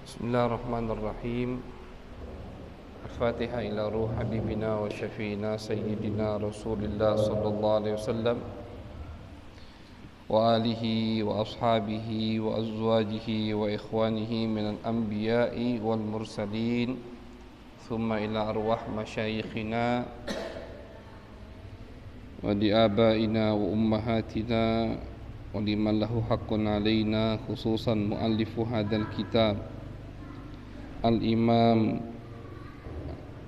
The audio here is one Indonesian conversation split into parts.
Bismillahirrahmanirrahim. Al-Fatihah ila ruh habibina wa syafiina sayyidina Rasulillah sallallahu alaihi wasallam wa alihi wa ashabihi wa azwajihi wa ikhwanihi minal anbiya'i wal mursalin thumma ila arwah masyayikhina wa di abaina wa ummahatina wa liman lahu haqqun alaina khususan muallifu hadzal kitab Al-Imam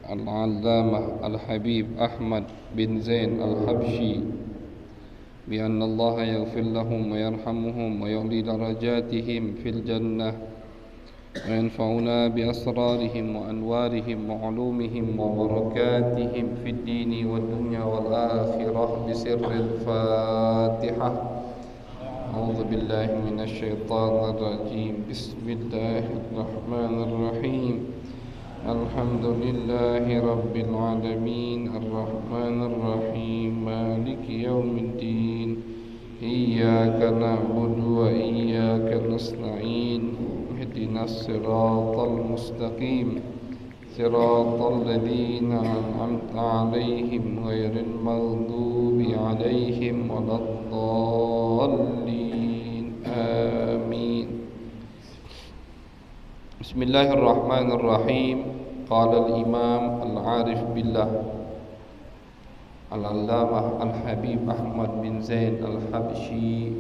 Al-Allamah Al-Habib Ahmad bin Zain Al-Habshi bi anna Allah yaghfir lahum wa yarhamuhum wa yu'li darajatihim fil jannah wa yanfa'una bi asrarihim wa anwarihim wa ulumihim wa barakatihim fid dini wad dunya wal akhirah bi sirril Fatihah. أعوذ بالله من الشيطان الرجيم بسم الله الرحمن الرحيم الحمد لله رب العالمين الرحمن الرحيم مالك يوم الدين إياك نعبد وإياك نستعين اهدنا الصراط المستقيم صراط الذين أنعمت عليهم غير المغضوب عليهم ولا الضالين آمين بسم الله الرحمن الرحيم قال الإمام العارف بالله العلامة الحبيب أحمد بن زين الحبشي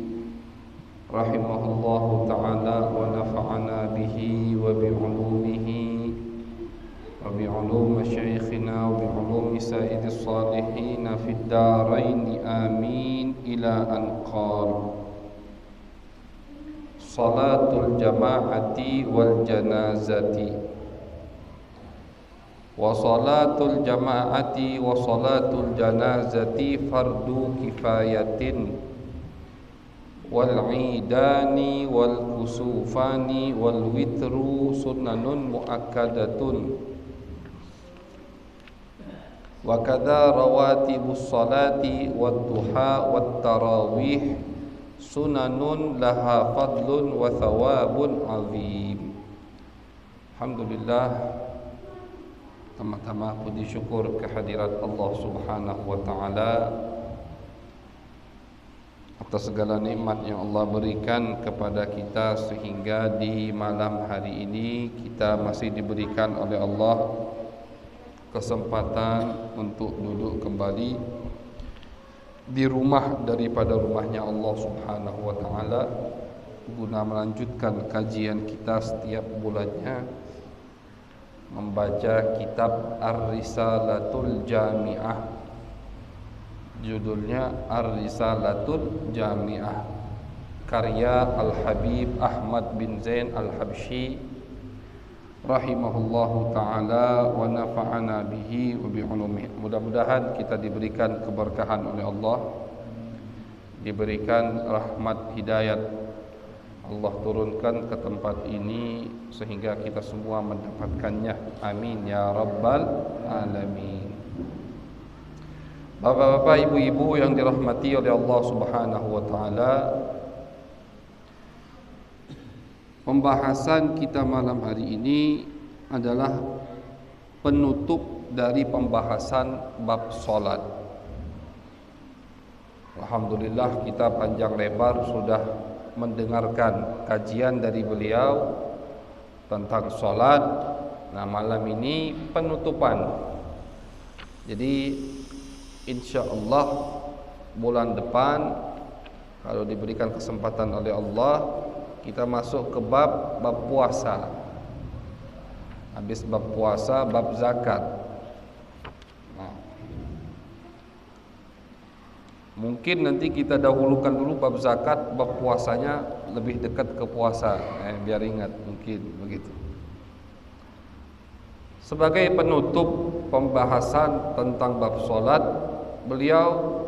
رحمه الله تعالى ونفعنا به وبعلومه وبعلوم مشايخنا وبعلوم سائر الصالحين في الدارين آمين إلى أن قال صلاة الجماعة والجنازة وصلاة الجماعة وصلاة الجنازة فرض كفاية والعيدان والكسوفان والوتر سنن مؤكدة وكذا رواتب الصلاة والضحى والتراويح سنن لها فضل وثواب عظيم. Alhamdulillah, tama-tama puji syukur kehadirat Allah Subhanahu wa taala atas segala nikmat yang Allah berikan kepada kita sehingga di malam hari ini kita masih diberikan oleh Allah kesempatan untuk duduk kembali di rumah daripada rumahnya Allah Subhanahu wa taala guna melanjutkan kajian kita setiap bulannya membaca kitab Ar-Risalatul Jami'ah. Judulnya Ar-Risalatul Jami'ah karya Al-Habib Ahmad bin Zain Al-Habshi rahimahullahu ta'ala wa nafa'ana bihi wa bi'ulumihi. Mudah-mudahan kita diberikan keberkahan oleh Allah, diberikan rahmat hidayat Allah turunkan ke tempat ini sehingga kita semua mendapatkannya. Amin ya rabbal alamin. Bapak-bapak, ibu-ibu yang dirahmati oleh Allah Subhanahu wa taala, pembahasan kita malam hari ini adalah penutup dari pembahasan bab salat. Alhamdulillah kita panjang lebar sudah mendengarkan kajian dari beliau tentang salat. Nah, malam ini penutupan. Jadi insyaallah bulan depan kalau diberikan kesempatan oleh Allah kita masuk ke bab puasa. Habis bab puasa, bab zakat. Nah, mungkin nanti kita dahulukan dulu bab zakat, bab puasanya lebih dekat ke puasa. Biar ingat, mungkin begitu. Sebagai penutup pembahasan tentang bab salat, beliau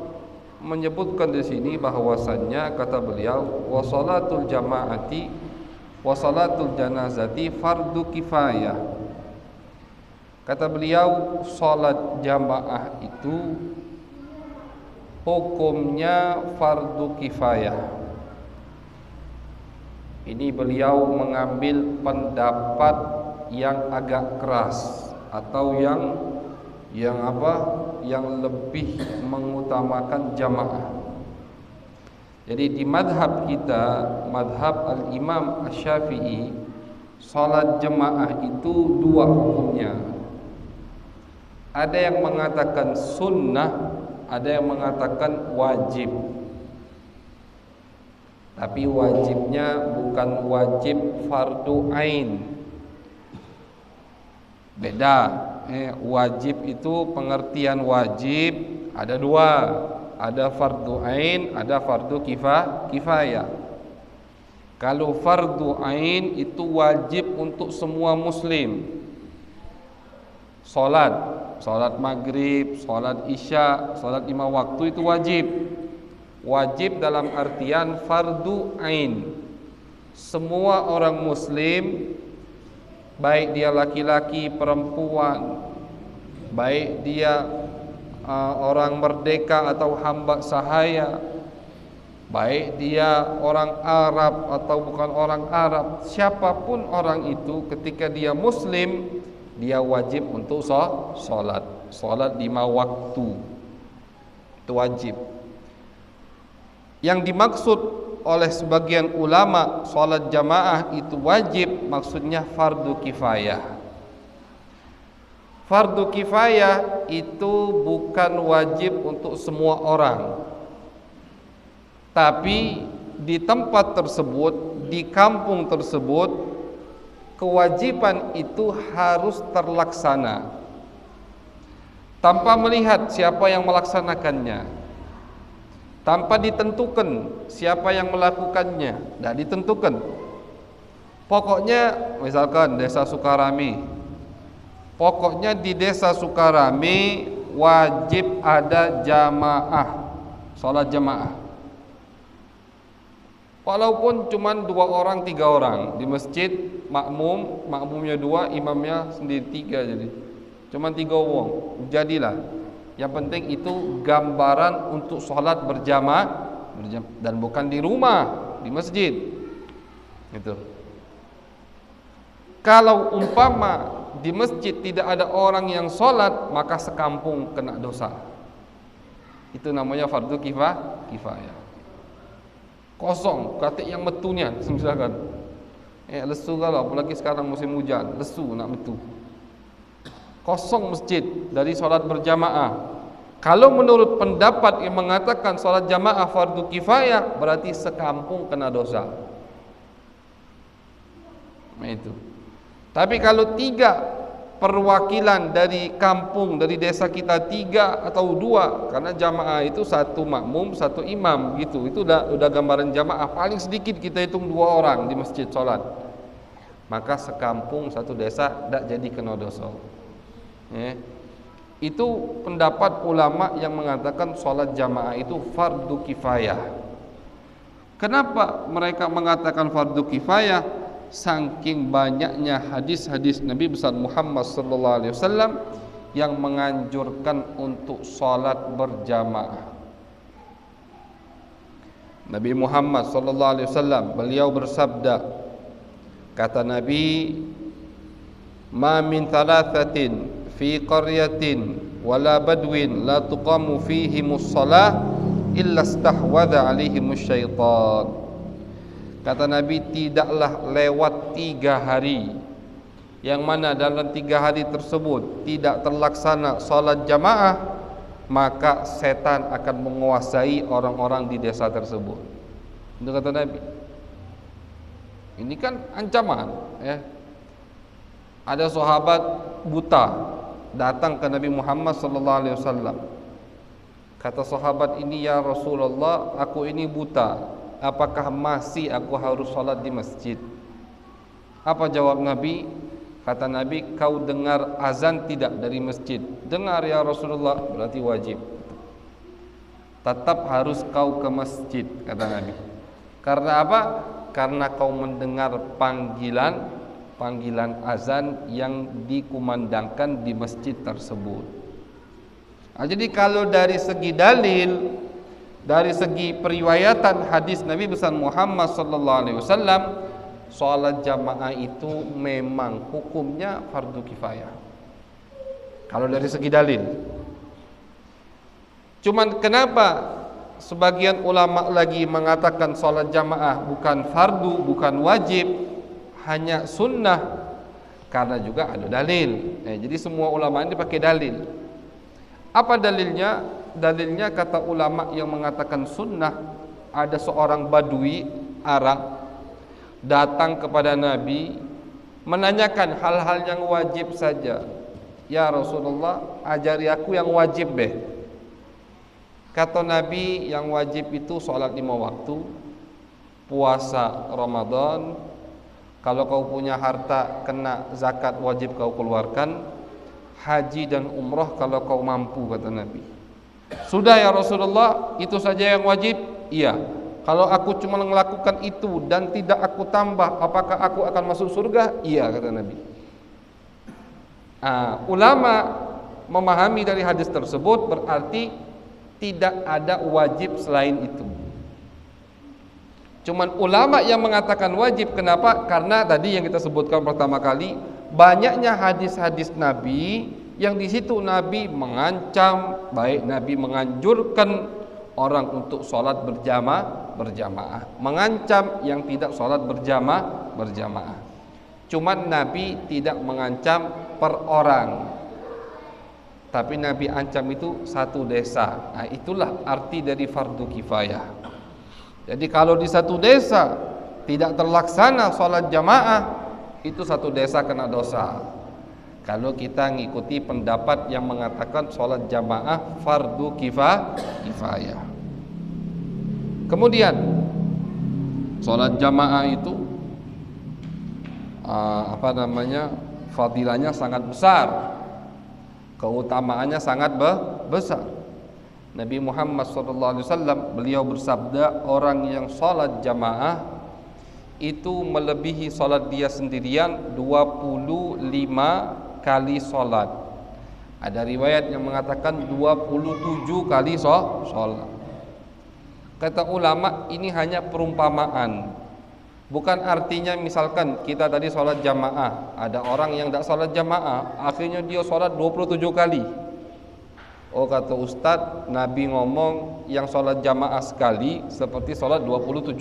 menyebutkan di sini bahwasannya kata beliau wa salatul jamaati wa salatul janazati fardu kifayah. Kata beliau salat jamaah itu hukumnya fardu kifayah. Ini beliau mengambil pendapat yang agak keras atau yang lebih mengutamakan jamaah. Jadi di madhab kita, madhab al-Imam Asy-Syafi'i, salat jamaah itu dua hukumnya. Ada yang mengatakan sunnah, ada yang mengatakan wajib. Tapi wajibnya bukan wajib fardu ain. Beda. Wajib itu pengertian wajib ada dua. Ada fardu ain, ada fardu kifayah. Kalau fardu ain itu wajib untuk semua muslim. Salat maghrib, salat isya, salat 5 waktu itu wajib. Wajib dalam artian fardu ain. Semua orang muslim, baik dia laki-laki, perempuan, baik dia orang merdeka atau hamba sahaya, baik dia orang Arab atau bukan orang Arab, siapapun orang itu, ketika dia muslim, dia wajib untuk salat 5 waktu. Itu wajib. Yang dimaksud oleh sebagian ulama salat jamaah itu wajib, maksudnya fardu kifayah. Fardu kifayah itu bukan wajib untuk semua orang, tapi di tempat tersebut, di kampung tersebut, kewajiban itu harus terlaksana tanpa melihat siapa yang melaksanakannya, tanpa ditentukan siapa yang melakukannya, tidak ditentukan. Pokoknya misalkan desa Sukarami, pokoknya di desa Sukarami wajib ada jamaah, salat jamaah. Walaupun cuma 2 orang 3 orang di masjid, makmumnya 2, imamnya sendiri 3, jadi cuma 3 orang, jadilah. Yang penting itu gambaran untuk sholat berjamaah dan bukan di rumah, di masjid. Gitu. Kalau umpama di masjid tidak ada orang yang sholat, maka sekampung kena dosa. Itu namanya fardu kifayah. Kosong, katik yang metunya, misalkan. Lesu kalau, apalagi sekarang musim hujan, lesu nak metu. Kosong masjid dari sholat berjamaah. Kalau menurut pendapat yang mengatakan sholat jamaah fardu kifayah, berarti sekampung kena dosa. Nah itu. Tapi kalau 3 perwakilan dari kampung, dari desa kita 3 atau 2, karena jamaah itu 1 makmum 1 imam gitu, itu udah gambaran jamaah. Paling sedikit kita hitung 2 orang di masjid sholat, maka sekampung 1 desa tidak jadi kena dosa. Itu pendapat ulama yang mengatakan sholat jamaah itu fardu kifayah. Kenapa mereka mengatakan fardu kifayah? Saking banyaknya hadis-hadis Nabi besar Muhammad sallallahu alaihi wasallam yang menganjurkan untuk sholat berjamaah. Nabi Muhammad sallallahu alaihi wasallam beliau bersabda, kata Nabi, "Ma min thalathatin fi qaryatin wala badwin la tuqamu fihimus shalah illa istahwadha alaihimus syaitan." Kata Nabi, tidaklah lewat 3 hari yang mana dalam 3 hari tersebut tidak terlaksana salat jamaah, maka setan akan menguasai orang-orang di desa tersebut. Itu kata Nabi. Ini kan ancaman, ya. Ada sahabat buta datang ke Nabi Muhammad sallallahu alaihi wasallam. Kata sahabat ini, "Ya Rasulullah, aku ini buta. Apakah masih aku harus salat di masjid?" Apa jawab Nabi? Kata Nabi, "Kau dengar azan tidak dari masjid?" "Dengar ya Rasulullah." "Berarti wajib. Tetap harus kau ke masjid," kata Nabi. Karena apa? Karena kau mendengar panggilan azan yang dikumandangkan di masjid tersebut. Nah, jadi kalau dari segi dalil, dari segi periwayatan hadis Nabi besar Muhammad sallallahu alaihi wasallam, sholat jamaah itu memang hukumnya fardu kifayah. Kalau dari segi dalil. Cuman kenapa sebagian ulama lagi mengatakan sholat jamaah bukan fardu, bukan wajib, hanya sunnah? Karena juga ada dalil. Jadi semua ulama ini pakai dalil. Apa dalilnya? Dalilnya kata ulama yang mengatakan sunnah, ada seorang badui Arab datang kepada Nabi menanyakan hal-hal yang wajib saja. Ya Rasulullah, ajari aku yang wajib beh. Kata Nabi, yang wajib itu sholat 5 waktu, puasa Ramadan, kalau kau punya harta kena zakat wajib kau keluarkan, haji dan umrah kalau kau mampu, kata Nabi. Sudah ya Rasulullah, itu saja yang wajib? Iya. Kalau aku cuma melakukan itu dan tidak aku tambah, apakah aku akan masuk surga? Iya, kata Nabi. Ulama memahami dari hadis tersebut berarti tidak ada wajib selain itu. Cuman ulama yang mengatakan wajib, kenapa? Karena tadi yang kita sebutkan pertama kali, banyaknya hadis-hadis Nabi yang di situ Nabi mengancam, baik Nabi menganjurkan orang untuk sholat berjamaah, mengancam yang tidak sholat berjamaah. Cuman Nabi tidak mengancam per orang, tapi Nabi ancam itu satu desa. Itulah arti dari fardu kifayah. Jadi kalau di satu desa tidak terlaksana sholat jamaah, itu satu desa kena dosa. Kalau kita ngikuti pendapat yang mengatakan sholat jamaah fardu kifayah. Kemudian sholat jamaah itu fadilahnya sangat besar, keutamaannya sangat besar. Nabi Muhammad SAW beliau bersabda, orang yang sholat jamaah itu melebihi sholat dia sendirian 25 kali sholat. Ada riwayat yang mengatakan 27 kali sholat. Kata ulama, ini hanya perumpamaan, bukan artinya misalkan kita tadi sholat jamaah, ada orang yang tidak sholat jamaah, akhirnya dia sholat 27 kali. Oh, kata Ustadz, Nabi ngomong yang sholat jamaah sekali seperti sholat 27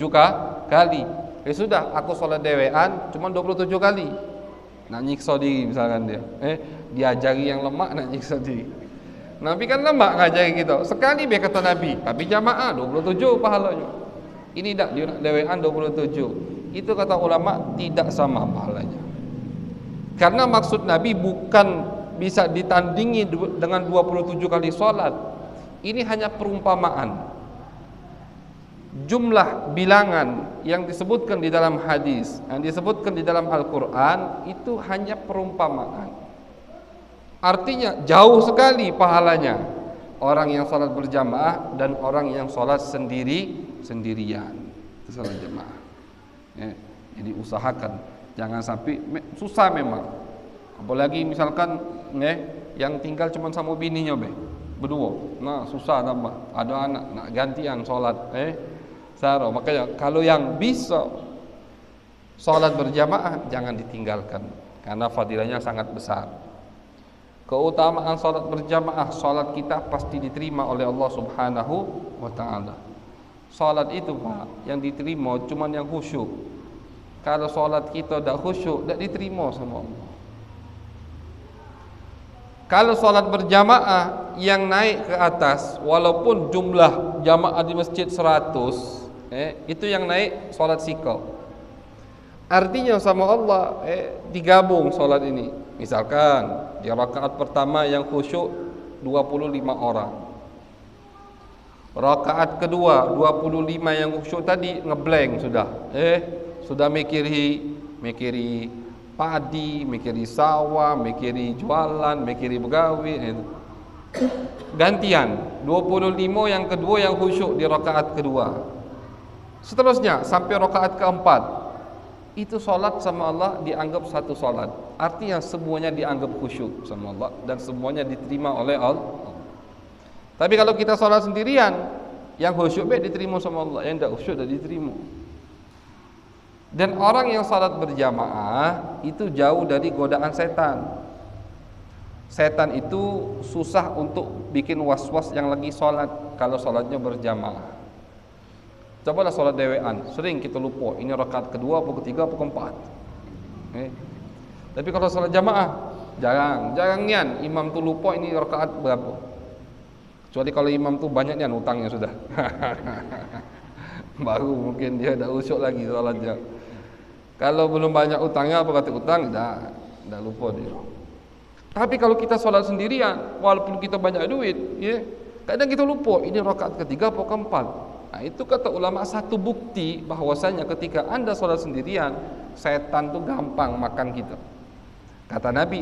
kali. Ya sudah, aku sholat dewean cuma 27 kali. Nak nyiksa diri misalkan dia. Diajari yang lemak nak nyiksa diri. Nabi kan lemak ngajari kita. Sekali biar kata Nabi, tapi jamaah 27 pahalanya. Ini tak dia nak dewean 27. Itu kata ulama tidak sama pahalanya. Karena maksud Nabi bukan bisa ditandingi dengan 27 kali sholat. Ini hanya perumpamaan. Jumlah bilangan yang disebutkan di dalam hadis, yang disebutkan di dalam Al-Quran, itu hanya perumpamaan. Artinya jauh sekali pahalanya orang yang sholat berjamaah dan orang yang sholat sendirian. Itu sholat jamaah. Jadi usahakan jangan sampai susah memang. Apalagi misalkan yang tinggal cuma sama bininya berdua, nah susah tambah, ada anak nak gantian sholat saro. Makanya kalau yang bisa sholat berjamaah jangan ditinggalkan, karena fadilahnya sangat besar. Keutamaan sholat berjamaah, sholat kita pasti diterima oleh Allah Subhanahu wa ta'ala. Sholat itu Pak, yang diterima cuma yang khusyuk. Kalau sholat kita tidak khusyuk, tidak diterima sama Allah. Kalau sholat berjamaah yang naik ke atas, walaupun jumlah jamaah di masjid 100, itu yang naik sholat sikau. Artinya sama Allah digabung sholat ini. Misalkan di rakaat pertama yang khusyuk 25 orang, rakaat kedua 25 yang khusyuk tadi ngeblank sudah. Sudah mikiri padi, mikiri sawah, mikiri jualan, mikiri begawi. Gantian 25 yang kedua yang khusyuk di rakaat kedua. Seterusnya sampai rakaat keempat, itu solat sama Allah dianggap satu solat. Artinya semuanya dianggap khusyuk sama Allah dan semuanya diterima oleh Allah. Tapi kalau kita solat sendirian, yang khusyuk diterima sama Allah, yang tidak khusyuk tidak diterima. Dan orang yang salat berjamaah itu jauh dari godaan setan. Setan itu susah untuk bikin was-was yang lagi salat kalau salatnya berjamaah. Cobalah salat dewean, sering kita lupa ini rakaat kedua, apa ketiga, apa keempat. Tapi kalau salat jamaah, jarang nian imam tuh lupa ini rakaat berapa. Kecuali kalau imam tuh banyak nian utangnya sudah. Baru mungkin dia dah usyuk lagi salatnya. Kalau belum banyak utangnya, apa kata utang, dah lupa dia. Tapi kalau kita sholat sendirian, walaupun kita banyak duit, ya, kadang kita lupa ini rakaat ketiga apa keempat. Nah, itu kata ulama satu bukti bahwasanya ketika anda sholat sendirian, setan tuh gampang makan kita. Kata Nabi,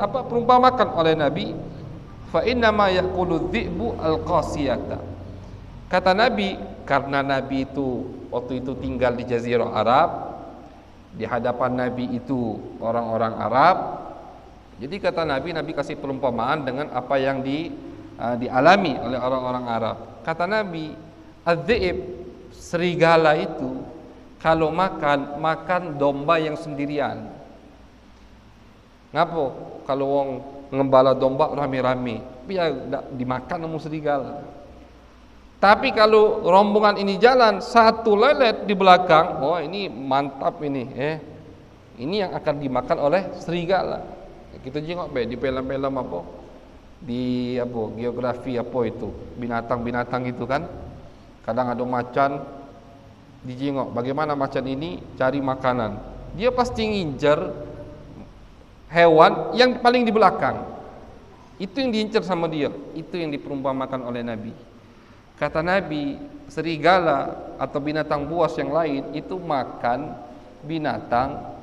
perumpamakan oleh Nabi, fa inna ma yaqulu dhi'bu al-qasiyata. Kata Nabi, karena Nabi itu waktu itu tinggal di Jazirah Arab, di hadapan Nabi itu orang-orang Arab. Jadi kata Nabi kasih perumpamaan dengan apa yang dialami oleh orang-orang Arab. Kata Nabi, adz-dhi'b, serigala itu kalau makan domba yang sendirian. Ngapo? Kalau wong ngembala domba rame-rame, biar dimakan sama serigala. Tapi kalau rombongan ini jalan, satu lelet di belakang, oh ini mantap ini, ini yang akan dimakan oleh serigala. Kita jengok di film-film apa, di apa geografi apa itu binatang-binatang itu kan, kadang ada macan, dijengok bagaimana macan ini cari makanan, dia pasti ngincer hewan yang paling di belakang, itu yang diincar sama dia, itu yang diperumpamakan oleh Nabi. Kata Nabi, serigala atau binatang buas yang lain itu makan binatang.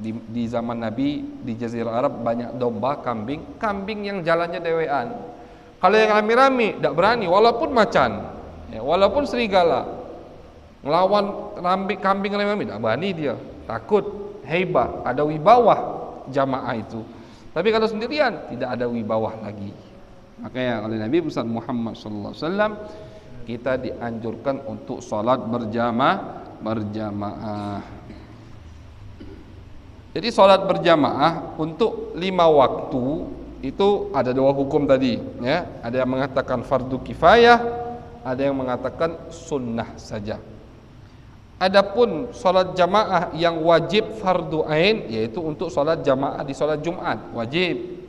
Di zaman Nabi di Jazirah Arab banyak domba, kambing yang jalannya dewean. Kalau yang rame-rame tidak berani, walaupun macan, walaupun serigala, ngelawan kambing rame-rame tidak berani dia, takut, hebat, ada wibawah jamaah itu. Tapi kalau sendirian tidak ada wibawah lagi. Makanya oleh Nabi besar Muhammad SAW kita dianjurkan untuk sholat berjamaah. Jadi sholat berjamaah untuk 5 waktu itu ada 2 hukum tadi, ya. Ada yang mengatakan fardu kifayah, ada yang mengatakan sunnah saja. Adapun sholat jamaah yang wajib fardu ain, yaitu untuk sholat jamaah di sholat Jumat, wajib.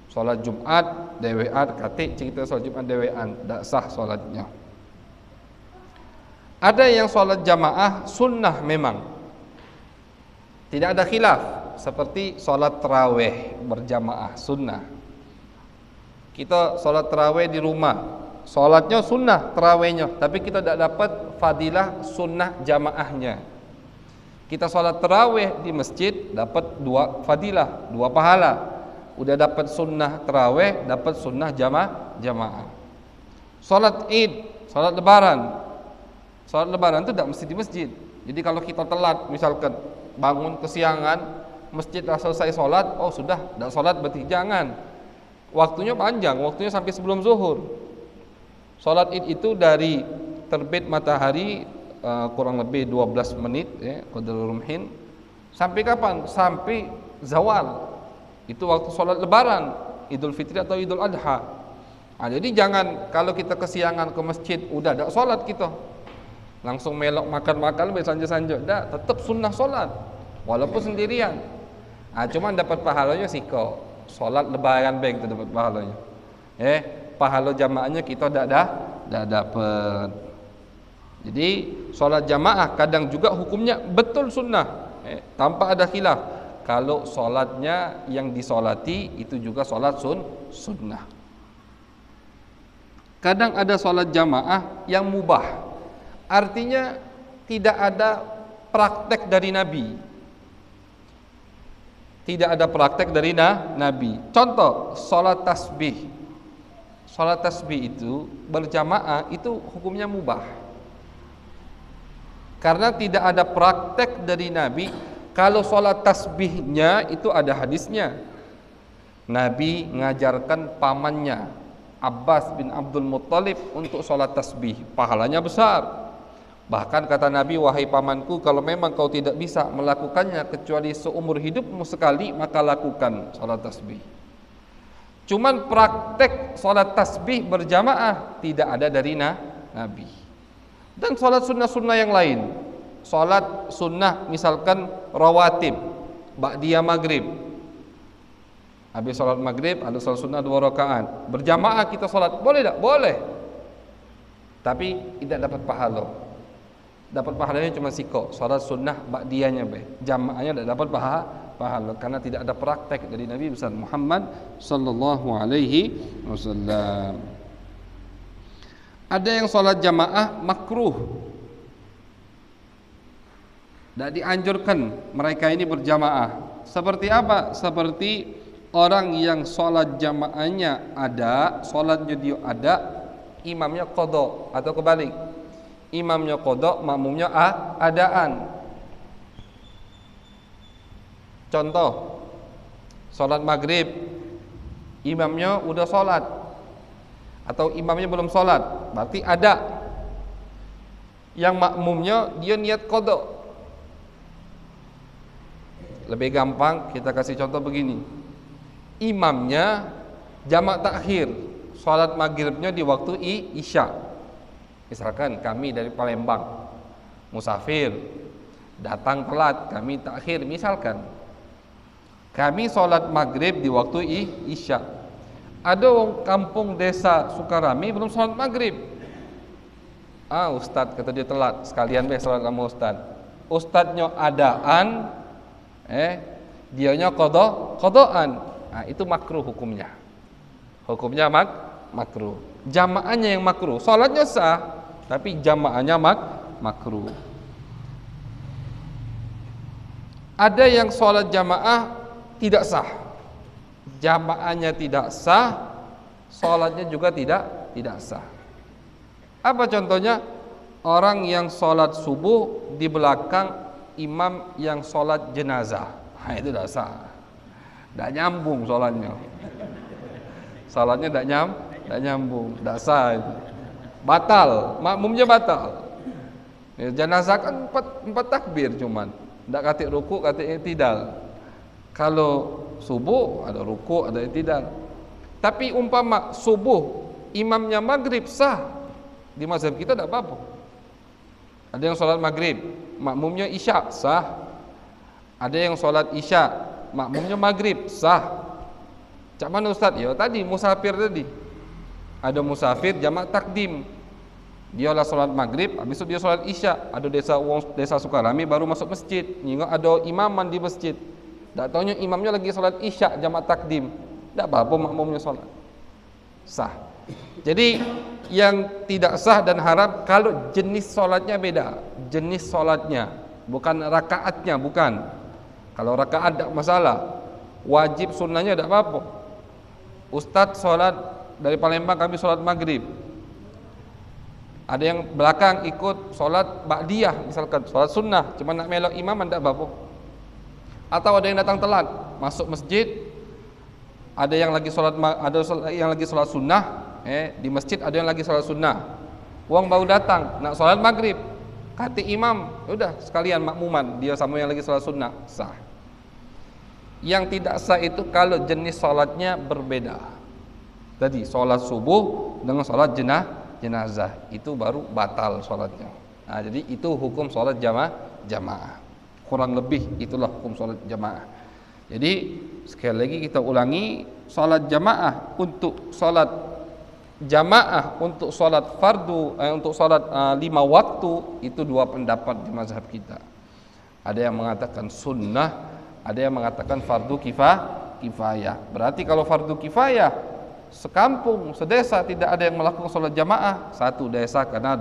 Sholat Jumat dewean, katik cerita sholat Jumat dewean, tak sah sholatnya. Ada yang sholat jamaah sunnah memang, tidak ada khilaf, seperti sholat tarawih berjamaah sunnah. Kita sholat tarawih di rumah, sholatnya sunnah tarawihnya, tapi kita tidak dapat fadilah sunnah jamaahnya. Kita sholat tarawih di masjid dapat 2 fadilah, 2 pahala. Udah dapat sunnah tarawih, dapat sunnah jamaah. Sholat id, sholat lebaran itu tidak mesti di masjid. Jadi kalau kita telat, misalkan bangun kesiangan, masjid dah selesai sholat, oh sudah, dah sholat berarti jangan. Waktunya panjang, waktunya sampai sebelum zuhur. Sholat id itu dari terbit matahari kurang lebih 12 menit, qadarul rumhin. Sampai kapan? Sampai zawal. Itu waktu sholat lebaran, Idul Fitri atau Idul Adha. Nah, jadi jangan kalau kita kesiangan ke masjid, udah dah sholat kita, langsung melok makan-makan bersanja-sanja, dah tetap sunnah sholat walaupun sendirian. Cuman dapat pahalanya sih kok sholat lebaran baik itu dapat pahalanya. Pahala jamaahnya kita dah dapat. Jadi sholat jamaah kadang juga hukumnya betul sunnah, tanpa ada khilaf. Kalau sholatnya yang disolati itu juga sholat sunnah. Kadang ada sholat jamaah yang mubah, artinya tidak ada praktek dari Nabi. Tidak ada praktek dari Nabi. Contoh, sholat tasbih. Sholat tasbih itu berjamaah itu hukumnya mubah, karena tidak ada praktek dari Nabi. Kalau sholat tasbihnya itu ada hadisnya. Nabi ngajarkan pamannya Abbas bin Abdul Muttalib untuk sholat tasbih, pahalanya besar. Bahkan kata Nabi, wahai pamanku, kalau memang kau tidak bisa melakukannya kecuali seumur hidupmu sekali, maka lakukan salat tasbih. Cuman praktek salat tasbih berjamaah tidak ada dari Nabi. Dan salat sunnah-sunnah yang lain, salat sunnah misalkan rawatib, ba'diyah maghrib, habis salat maghrib ada salat sunnah 2 rakaat, berjamaah kita salat, boleh tak? Boleh. Tapi tidak dapat pahala. Dapat pahalanya cuma siko, salat sunnah ba'diyahnya jamaahnya tidak dapat pahala karena tidak ada praktek dari Nabi besar Muhammad sallallahu alaihi wasallam. Ada yang salat jamaah makruh, tidak dianjurkan mereka ini berjamaah. Seperti apa? Seperti orang yang salat jamaahnya ada, salatnya dia ada, imamnya qadha atau kebalik. Imamnya qadha, makmumnya adaan. Contoh, salat maghrib, imamnya udah salat atau imamnya belum salat, berarti ada. Yang makmumnya dia niat qadha. Lebih gampang kita kasih contoh begini. Imamnya jamak takhir, salat maghribnya di waktu isya. Misalkan kami dari Palembang musafir, datang telat, kami takhir. Misalkan kami sholat maghrib di waktu isya. Ada orang kampung desa Sukarami belum sholat maghrib. Ustadz kata dia telat, sekalian sholat sama ustadz. Ustadznya adaan, dianya qadhaan. Itu makruh hukumnya. Hukumnya makruh. Jamaahnya yang makruh, sholatnya sah, tapi jamaahnya makruh. Ada yang sholat jamaah tidak sah, jamaahnya tidak sah, sholatnya juga tidak sah. Apa contohnya? Orang yang sholat subuh di belakang imam yang sholat jenazah, itu tidak sah, tidak nyambung sholatnya. Sholatnya tidak nyambung, tidak sah itu. Batal, makmumnya batal. Jenazah kan 4 takbir cuman, tidak katik ruku, katik i'tidal. Kalau subuh ada ruku, ada i'tidal. Tapi umpama subuh imamnya maghrib sah, di mazhab kita tidak apa-apa. Ada yang sholat maghrib, makmumnya isya sah. Ada yang sholat isya, makmumnya maghrib sah. Cak mana Ustaz? Ya tadi musafir tadi. Ada musafir jamak takdim. Dia lah sholat maghrib, habis itu dia sholat isya. Ada desa Sukarami baru masuk masjid. Nengok ada imaman di masjid. Tak taunya imamnya lagi sholat isya jamak takdim. Tak apa-apa makmumnya sholat. Sah. Jadi yang tidak sah dan haram kalau jenis sholatnya beda. Jenis sholatnya, bukan rakaatnya, bukan. Kalau rakaat tak masalah. Wajib sunnahnya tak apa-apa. Ustadz sholat dari Palembang, kami sholat maghrib. Ada yang belakang ikut sholat ba'diyah, misalkan sholat sunnah, cuma nak melok imam tidak apa-apa. Atau ada yang datang telat masuk masjid, ada yang lagi sholat sunnah, di masjid ada yang lagi sholat sunnah. Uang baru datang nak sholat maghrib, kata imam, udah sekalian makmuman dia sama yang lagi sholat sunnah, sah. Yang tidak sah itu kalau jenis sholatnya berbeda. Tadi sholat subuh dengan sholat jenazah itu baru batal sholatnya. Jadi itu hukum sholat jamaah. Kurang lebih itulah hukum sholat jamaah. Jadi sekali lagi kita ulangi, sholat jamaah untuk sholat jamaah untuk sholat fardu, untuk sholat 5 waktu itu 2 pendapat di mazhab kita. Ada yang mengatakan sunnah, ada yang mengatakan fardu kifayah. Berarti kalau fardu kifayah, sekampung, sedesa tidak ada yang melakukan sholat jamaah, satu desa kena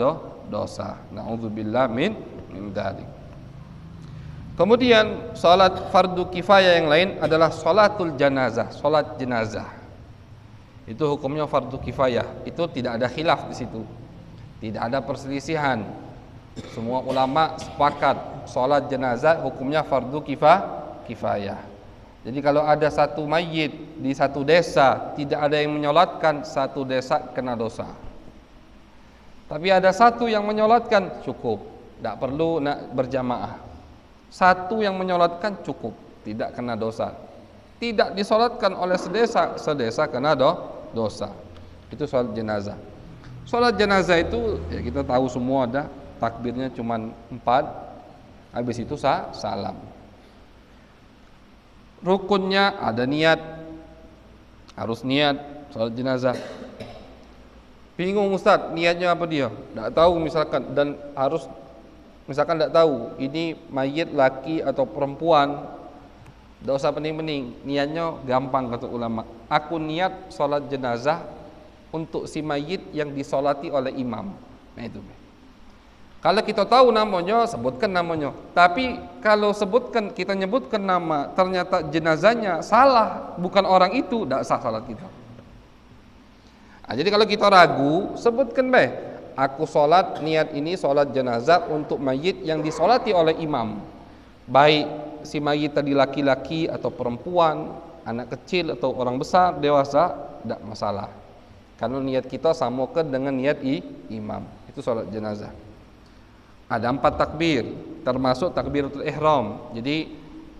dosa. Na'udzubillah min dzalik. Kemudian sholat fardu kifayah yang lain adalah sholatul janazah, sholat jenazah. Itu hukumnya fardu kifayah. Itu tidak ada khilaf di situ, tidak ada perselisihan. Semua ulama sepakat sholat jenazah hukumnya fardu kifayah. Jadi kalau ada satu mayit di satu desa tidak ada yang menyolatkan, satu desa kena dosa. Tapi ada satu yang menyolatkan, cukup. tidak perlu nak berjamaah. Satu yang menyolatkan cukup, tidak kena dosa. Tidak disolatkan oleh sedesa kena dosa. Itu sholat jenazah. Sholat jenazah itu ya kita tahu semua ada takbirnya cuma 4, habis itu salam. Rukunnya ada niat, harus niat sholat jenazah. Bingung Ustaz, niatnya apa dia? Tidak tahu misalkan, dan harus misalkan tidak tahu ini mayit laki atau perempuan, tidak usah pening-pening, niatnya gampang kata ulama. Aku niat sholat jenazah untuk si mayit yang disolati oleh imam. Nah itu. Kalau kita tahu namanya, sebutkan namanya. Tapi kalau kita nyebutkan nama, ternyata jenazahnya salah, bukan orang itu, tidak sah salat kita. Nah, jadi kalau kita ragu, sebutkan aku sholat, niat ini sholat jenazah untuk mayit yang disolati oleh imam. Baik si mayit tadi laki-laki atau perempuan, anak kecil atau orang besar, dewasa, tidak masalah. Karena niat kita samakan dengan niat imam. Itu sholat jenazah. Ada 4 takbir, termasuk takbiratul ihram. Jadi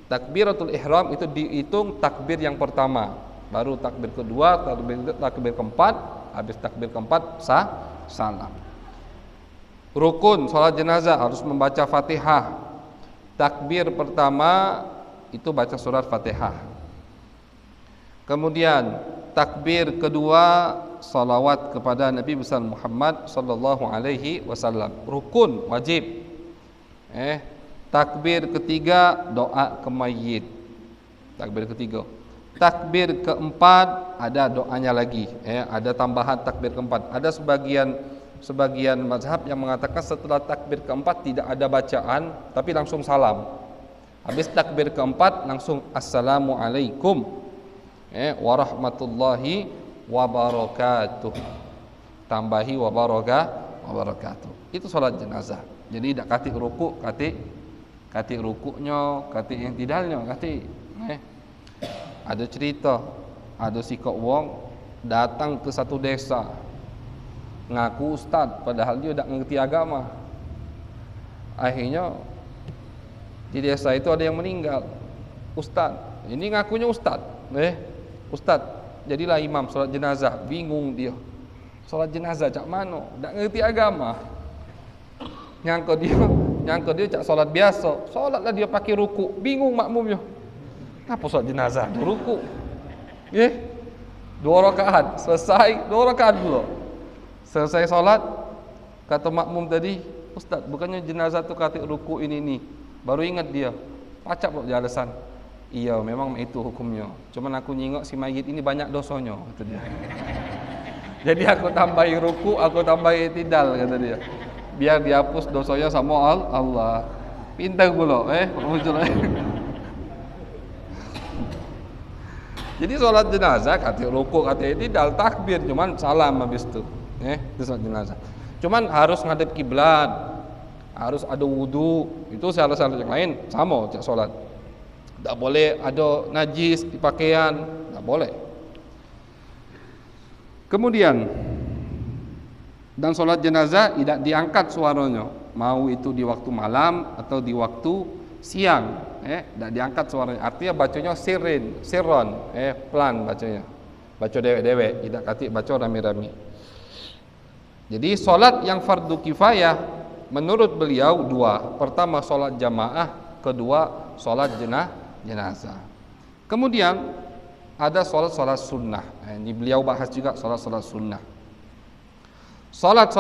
takbiratul ihram itu dihitung takbir yang pertama, baru takbir kedua, takbir keempat, habis takbir keempat salam. Rukun sholat jenazah harus membaca Fatihah. Takbir pertama itu baca surat Fatihah. Kemudian takbir kedua salawat kepada Nabi besar Muhammad sallallahu alaihi wasallam. Rukun wajib. Takbir ketiga doa ke mayit. Takbir ketiga. Takbir keempat ada doanya lagi. Ada tambahan takbir keempat. Ada sebagian mazhab yang mengatakan setelah takbir keempat tidak ada bacaan, tapi langsung salam. Habis takbir keempat langsung assalamualaikum warahmatullahi wabarakatuh. Tambahi wabarakatuh. Itu salat jenazah. Jadi tidak katik ruku, katik rukuknya, katik yang tidalnya, katik. Ada cerita, ada si kok wong datang ke satu desa, ngaku ustaz padahal dia tak mengerti agama. Akhirnya di desa itu ada yang meninggal. Ustaz, ini ngakunya ustaz. Ustaz, jadilah imam solat jenazah. Bingung dia. Solat jenazah cak mana? Tak mengerti agama. Nyangka dia cak solat biasa. Solatlah dia pakai ruku. Bingung makmumnya. Kenapa solat jenazah? Ruku. 2 rakaat, selesai 2 rakaat dulu. Selesai solat, kata makmum tadi, Ustaz, bukannya jenazah tu kata ruku ini. Baru ingat dia, pacak pula dia alasan. Iya, memang itu hukumnya. Cuman aku nyingok si mayit ini banyak dosanya, kata dia. Jadi aku tambahi ruku, aku tambahi tidal, kata dia. Biar dihapus dosanya sama Allah. Pintar pula, muncul. Jadi solat jenazah kata ruku, kata tidal, takbir, cuman salam habis itu. Itu solat jenazah. Cuman harus ngadep kiblat, harus ada wudu. Itu syarat-syarat yang lain sama cak solat. Tak boleh ada najis di pakaian, tak boleh. Kemudian dan solat jenazah tidak diangkat suaranya, mau itu di waktu malam atau di waktu siang, tidak diangkat suaranya. Artinya bacanya sirron, pelan bacanya, baca dewek-dewek, tidak katik baca rame-rame. Jadi solat yang fardu kifayah menurut beliau 2. Pertama solat jamaah, kedua solat jenazah. Kemudian ada solat sunnah. Ini beliau bahas juga solat sunnah. Solat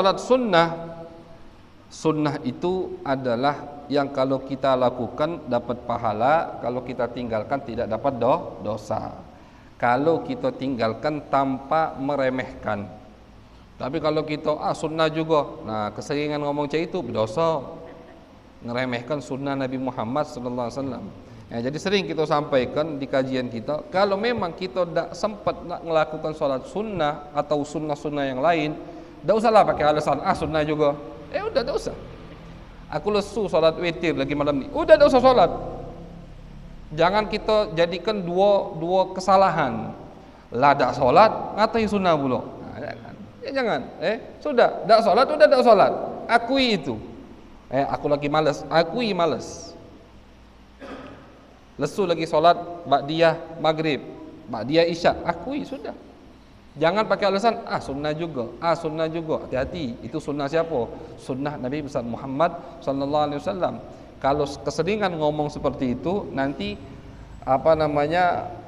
sunnah itu adalah yang kalau kita lakukan dapat pahala, kalau kita tinggalkan tidak dapat dosa. Kalau kita tinggalkan tanpa meremehkan. Tapi kalau kita sunnah juga, nah keseringan ngomong itu berdosa, ngeremehkan sunnah Nabi Muhammad sallallahu alaihi wasallam. Jadi sering kita sampaikan di kajian kita, kalau memang kita tidak sempat nak melakukan sholat sunnah atau sunnah-sunnah yang lain, tidak usahlah pakai alasan sunnah juga. Udah tidak usah. Aku lesu sholat witir lagi malam ni. Udah tidak usah sholat. Jangan kita jadikan dua kesalahan. Lah tak sholat, ngatain sunnah pula. Jangan. Sudah, tak sholat, udah tak sholat. Akui itu. Aku lagi malas, akui malas. Lesu lagi solat ba'diyah maghrib, ba'diyah isya, akui sudah. Jangan pakai alasan sunnah juga, sunnah juga. Hati-hati, itu sunnah siapa? Sunnah Nabi besar Muhammad sallallahu alaihi wasallam. Kalau keseringan ngomong seperti itu, nanti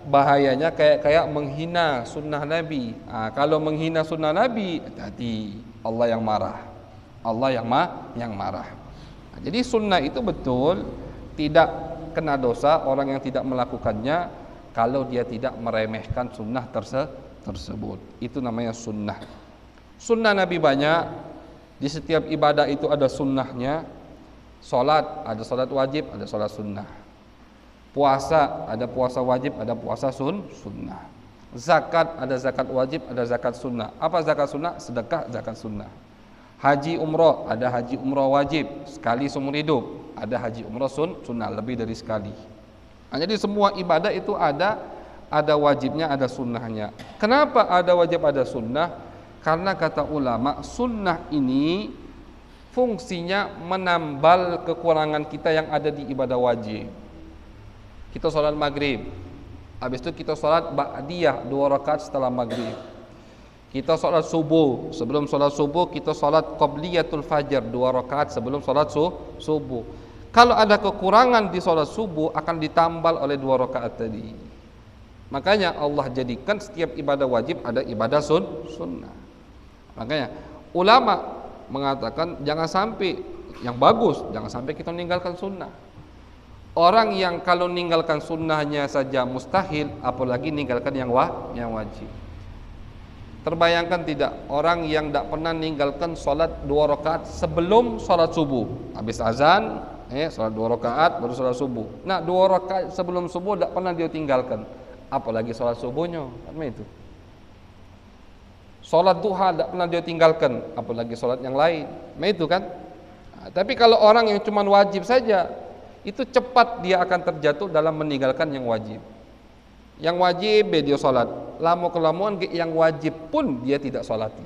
bahayanya kayak menghina sunnah Nabi. Kalau menghina sunnah Nabi, hati-hati, Allah yang marah. Allah yang marah. Jadi sunnah itu betul tidak kena dosa orang yang tidak melakukannya kalau dia tidak meremehkan sunnah tersebut. Itu namanya sunnah. Sunnah Nabi banyak. Di setiap ibadah itu ada sunnahnya. Salat, ada salat wajib, ada salat sunnah. Puasa, ada puasa wajib, ada puasa sunnah. Zakat, ada zakat wajib, ada zakat sunnah. Apa zakat sunnah? Sedekah, zakat sunnah. Haji umrah, ada haji umrah wajib sekali seumur hidup, ada haji umrah sunnah lebih dari sekali. Jadi semua ibadah itu ada wajibnya, ada sunnahnya. Kenapa ada wajib, ada sunnah? Karena kata ulama, sunnah ini fungsinya menambal kekurangan kita yang ada di ibadah wajib. Kita sholat maghrib, habis itu kita sholat ba'diyah 2 rakaat setelah maghrib. Kita sholat subuh, sebelum sholat subuh kita sholat qabliyatul fajar 2 rakaat sebelum sholat subuh. Kalau ada kekurangan di sholat subuh akan ditambal oleh 2 rakaat tadi. Makanya Allah jadikan setiap ibadah wajib ada ibadah sunnah. Makanya ulama mengatakan jangan sampai, yang bagus jangan sampai kita meninggalkan sunnah. Orang yang kalau meninggalkan sunnahnya saja mustahil, apalagi meninggalkan yang wajib. Terbayangkan tidak orang yang tidak pernah meninggalkan sholat 2 rakaat sebelum sholat subuh. Habis azan, sholat 2 rakaat baru sholat subuh. Nah 2 rakaat sebelum subuh tidak pernah dia tinggalkan, apalagi sholat subuhnya. Kan itu. Sholat duha tidak pernah dia tinggalkan, apalagi sholat yang lain. Nah itu kan. Tapi kalau orang yang cuma wajib saja, itu cepat dia akan terjatuh dalam meninggalkan yang wajib. Yang wajib dia sholat, lama kelamaan yang wajib pun dia tidak sholati.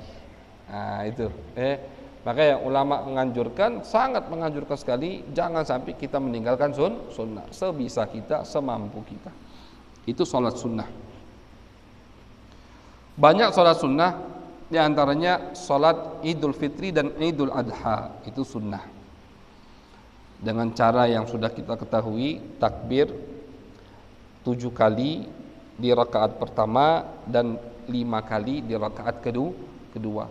Itu. Makanya ulama menganjurkan, sangat menganjurkan sekali, jangan sampai kita meninggalkan sunnah. Sebisa kita, semampu kita. Itu sholat sunnah. Banyak sholat sunnah, diantaranya sholat Idul Fitri dan Idul Adha, itu sunnah. Dengan cara yang sudah kita ketahui, takbir 7 kali di rakaat pertama dan 5 kali di rakaat kedua.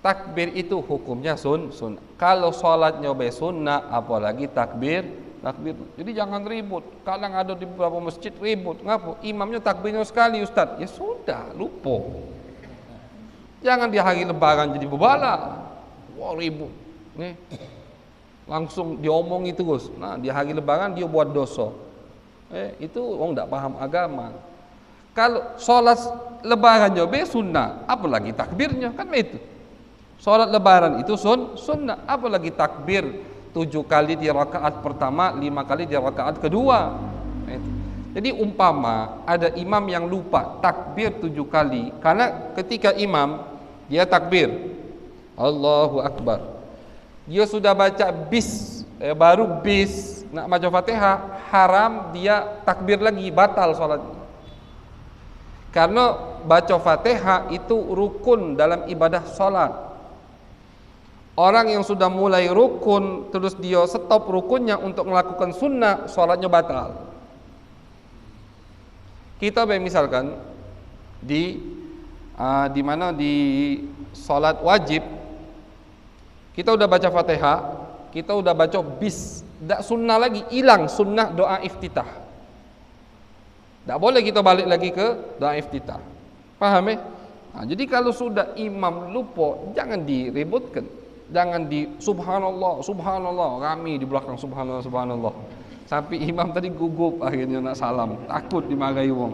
Takbir itu hukumnya sunnah. Kalau sholatnya sunnah, apalagi takbir. Jadi jangan ribut. Kadang ada di beberapa masjid ribut. Ngapa? Imamnya takbirnya sekali, Ustaz. Ya sudah, lupa. Jangan di hari lebaran jadi bebala. Wah, ribut. Nih. Langsung diomongi terus. Nah, di hari lebaran dia buat dosa. Itu orang tidak paham agama. Kalau sholat lebarannya sunnah, apalagi takbirnya, kan itu. Sholat lebaran itu sunnah, apalagi takbir 7 kali di rakaat pertama, 5 kali di rakaat kedua. Jadi umpama ada imam yang lupa takbir 7 kali, karena ketika imam dia takbir Allahu Akbar, dia sudah baca bis, baru bis nak baca Fatihah, haram dia takbir lagi, batal sholatnya. Karena baca Fatihah itu rukun dalam ibadah sholat. Orang yang sudah mulai rukun terus dia stop rukunnya untuk melakukan sunnah, sholatnya batal. Kita misalkan di mana di sholat wajib kita udah baca Fatihah, kita udah baca bis, tidak sunnah lagi, hilang sunnah doa iftitah. Tak boleh kita balik lagi ke doa iftitah. Paham jadi kalau sudah imam lupa, jangan diributkan. Jangan di subhanallah, subhanallah, rami di belakang subhanallah, subhanallah. Sampai imam tadi gugup akhirnya nak salam, takut dimarahi wong.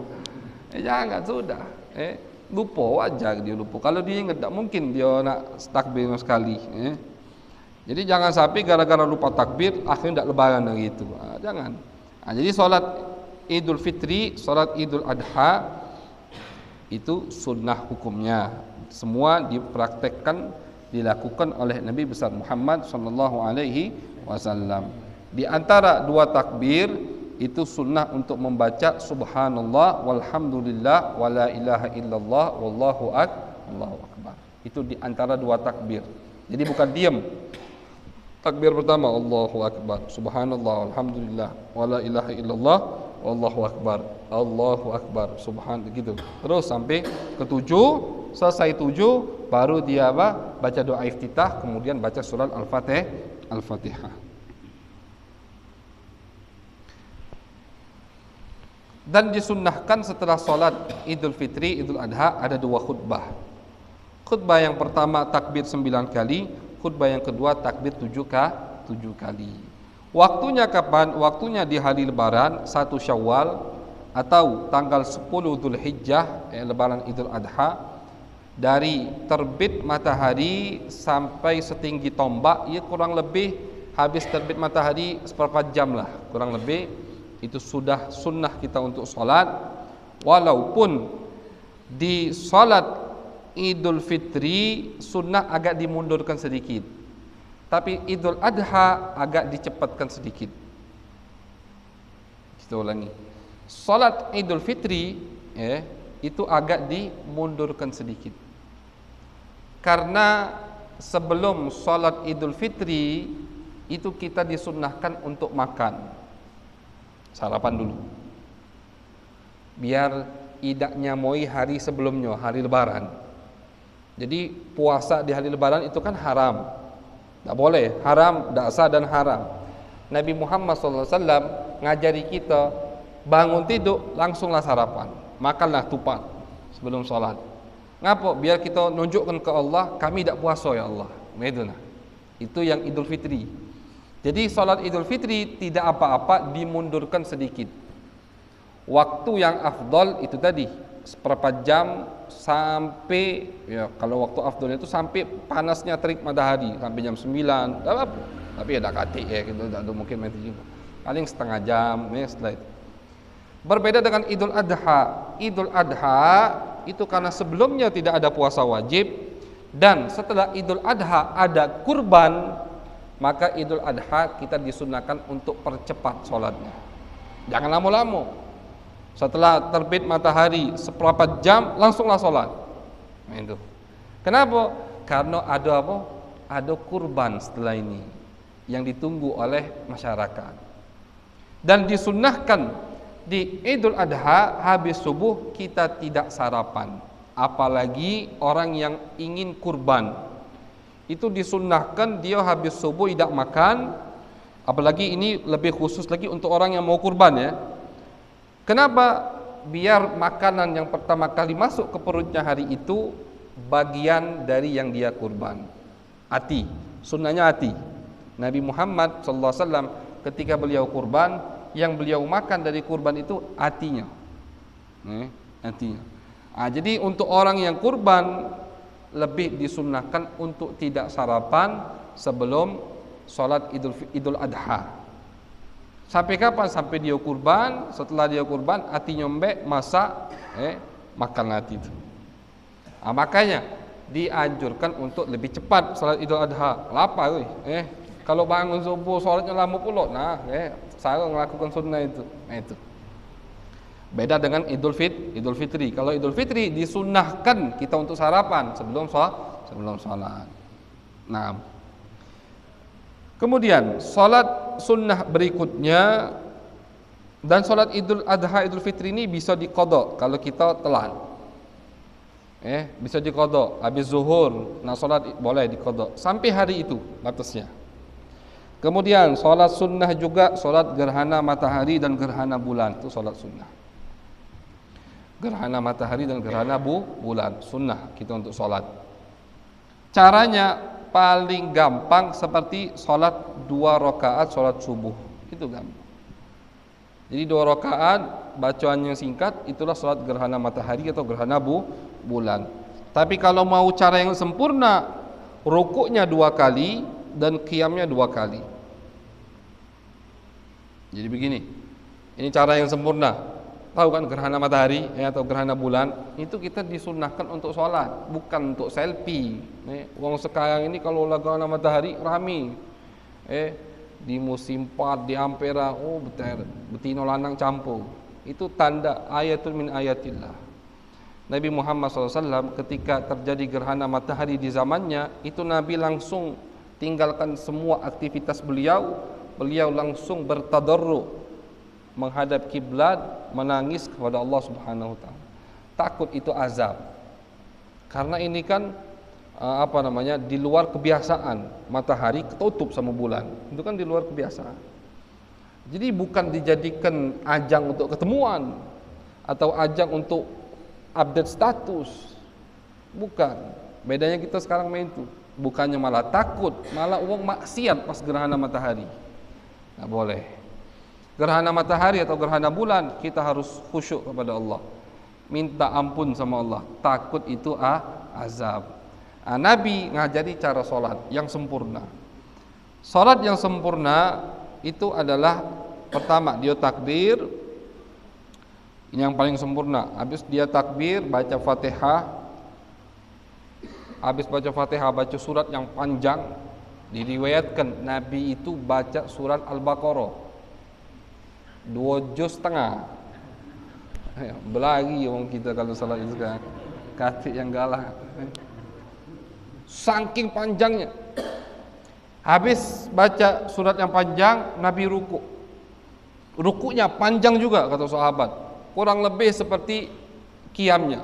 Jangan, sudah. Lupa, wajar dia lupa. Kalau dia ingat, tak mungkin dia nak takbir sekali. Jadi jangan sampai gara-gara lupa takbir akhirnya tidak lebaran lagi itu. Jangan. Jadi solat Idul Fitri, salat Idul Adha itu sunnah hukumnya. Semua dipraktekkan, dilakukan oleh Nabi besar Muhammad sallallahu alaihi wasallam. Di antara dua takbir itu sunnah untuk membaca subhanallah walhamdulillah wala ilaha illallah wallahu akbar. Itu di antara dua takbir. Jadi bukan diam. Takbir pertama Allahu akbar, subhanallah walhamdulillah wala ilaha illallah wallahu akbar. Allahu akbar, subhan gitu. Terus sampai ke-7, selesai 7 baru dia baca doa iftitah, kemudian baca surat Al-Fatihah. Dan disunnahkan setelah salat Idul Fitri, Idul Adha ada 2 khutbah. Khutbah yang pertama takbir 9 kali, khutbah yang kedua takbir 7 kali. Waktunya kapan? Waktunya di hari lebaran 1 Syawal atau tanggal 10 Dzulhijjah, lebaran Idul Adha, dari terbit matahari sampai setinggi tombak, ya kurang lebih habis terbit matahari seperempat jam lah, kurang lebih. Itu sudah sunnah kita untuk sholat. Walaupun di sholat Idul Fitri sunnah agak dimundurkan sedikit, tapi Idul Adha agak dicepatkan sedikit. Kita ulangi. Sholat Idul Fitri itu agak dimundurkan sedikit, karena sebelum sholat Idul Fitri itu kita disunnahkan untuk makan, sarapan dulu, biar idaknya moi hari sebelumnya, hari lebaran. Jadi puasa di hari lebaran itu kan haram, tidak boleh, haram, tidak sah dan haram. Nabi Muhammad SAW ngajari kita bangun tidur langsunglah sarapan, makanlah tupat sebelum sholat. Ngapa? Biar kita nunjukkan ke Allah, kami tidak puasa ya Allah. Itu yang Idul Fitri. Jadi sholat Idul Fitri tidak apa-apa dimundurkan sedikit. Waktu yang afdol itu tadi seperempat jam sampai, ya kalau waktu afdol itu sampai panasnya terik matahari sampai jam 9. Tapi ada katik ya, gitu, tidak mungkin mati juga. Paling setengah jam ya, setelah itu. Berbeda dengan Idul Adha. Idul Adha itu karena sebelumnya tidak ada puasa wajib, dan setelah Idul Adha ada kurban, maka Idul Adha kita disunahkan untuk percepat sholatnya. Jangan lama-lama. Setelah terbit matahari seperempat jam langsunglah sholat. Nah, itu. Kenapa? Karena ada apa? Ada kurban setelah ini yang ditunggu oleh masyarakat. Dan disunnahkan di Idul Adha habis subuh kita tidak sarapan, apalagi orang yang ingin kurban. Itu disunnahkan dia habis subuh tidak makan, apalagi ini lebih khusus lagi untuk orang yang mau kurban ya. Kenapa? Biar makanan yang pertama kali masuk ke perutnya hari itu bagian dari yang dia kurban. Hati, sunnahnya hati. Nabi Muhammad SAW ketika beliau kurban, yang beliau makan dari kurban itu hatinya. Hatinya. Jadi untuk orang yang kurban lebih disunnahkan untuk tidak sarapan sebelum sholat Idul Adha. Sampai kapan? Sampai dia kurban. Setelah dia kurban, hati nyombek, masak, makan hati itu. Makanya dianjurkan untuk lebih cepat sholat Idul Adha. Lapar, kalau bangun subuh sholatnya lama pula. Saya melakukan sunnah itu. Itu. Beda dengan Idul Fitri. Kalau Idul Fitri disunnahkan kita untuk sarapan sebelum sholat. Nah. Kemudian sholat sunnah berikutnya, dan sholat Idul Adha Idul Fitri ini bisa diqadha kalau kita telat. Bisa diqadha habis zuhur. Nah, sholat boleh diqadha sampai hari itu batasnya. Kemudian sholat sunnah juga sholat gerhana matahari dan gerhana bulan, itu sholat sunnah. Gerhana matahari dan gerhana bulan sunnah kita untuk sholat. Caranya paling gampang seperti sholat 2 rakaat sholat subuh, itu gampang. Jadi 2 rakaat bacaan yang singkat, itulah sholat gerhana matahari atau gerhana bulan. Tapi kalau mau cara yang sempurna, rukuknya 2 kali dan qiyamnya 2 kali. Jadi begini, ini cara yang sempurna. Tahu kan gerhana matahari atau gerhana bulan itu kita disunnahkan untuk sholat, bukan untuk selfie. Wong sekarang ini kalau gerhana matahari rame, di musim part, di ampera, oh betina lanang campur. Itu tanda ayatul min ayatillah. Nabi Muhammad SAW ketika terjadi gerhana matahari di zamannya, itu Nabi langsung tinggalkan semua aktivitas beliau langsung bertadarru menghadap kiblat, menangis kepada Allah Subhanahu wa taala. Takut itu azab. Karena ini kan di luar kebiasaan, matahari ketutup sama bulan. Itu kan di luar kebiasaan. Jadi bukan dijadikan ajang untuk ketemuan atau ajang untuk update status. Bukan. Bedanya kita sekarang main itu. Bukannya malah takut, malah uang maksiat pas gerhana matahari. Nggak boleh. Gerhana matahari atau gerhana bulan, kita harus khusyuk kepada Allah. Minta ampun sama Allah. Takut itu azab. Nabi ngajari cara sholat yang sempurna. Sholat yang sempurna itu adalah pertama dia takbir, ini yang paling sempurna. Habis dia takbir baca Fatihah. Habis baca Fatihah baca surat yang panjang. Diriwayatkan Nabi itu baca surat Al-Baqarah 2 juz setengah. Belagi orang kita kalau salat itu kan katik yang galak. Saking panjangnya. Habis baca surat yang panjang, Nabi ruku. Rukunya panjang juga kata sahabat. Kurang lebih seperti qiyamnya.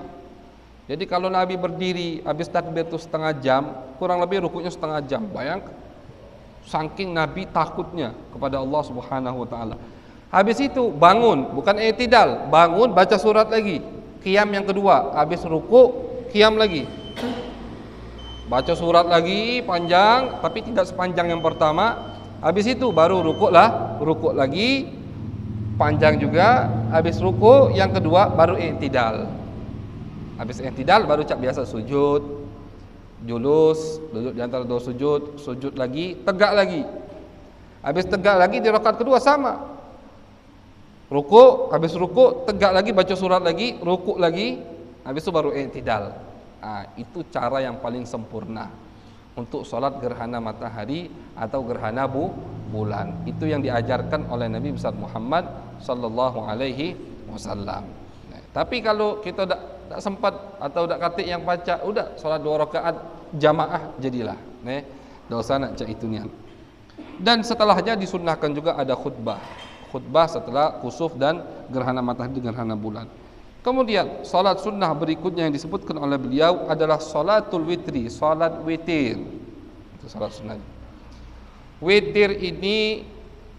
Jadi kalau Nabi berdiri habis takbir itu setengah jam, kurang lebih rukunya setengah jam. Bayangkan. Saking Nabi takutnya kepada Allah Subhanahu wa taala. Habis itu bangun, bukan i'tidal, bangun baca surat lagi. Qiyam yang kedua, habis ruku, qiyam lagi. Baca surat lagi panjang, tapi tidak sepanjang yang pertama. Habis itu baru ruku lagi panjang juga. Habis ruku yang kedua baru i'tidal. Habis i'tidal baru biasa sujud, julus, duduk di antara 2 sujud, sujud lagi, tegak lagi. Habis tegak lagi di rakaat kedua sama. Ruku, habis ruku tegak lagi baca surat lagi, ruku lagi, habis itu baru i'tidal. Itu cara yang paling sempurna untuk sholat gerhana matahari atau gerhana bulan. Itu yang diajarkan oleh Nabi besar Muhammad sallallahu alaihi wasallam. Tapi kalau kita tak sempat atau tak katik yang baca, udah sholat 2 rakaat jamaah jadilah. Dosa nak cak itu niat. Dan setelahnya disunnahkan juga ada khutbah setelah kusuf dan gerhana matahari dan gerhana bulan. Kemudian salat sunnah berikutnya yang disebutkan oleh beliau adalah salatul witri, salat witir. Itu salat sunnah. Witir ini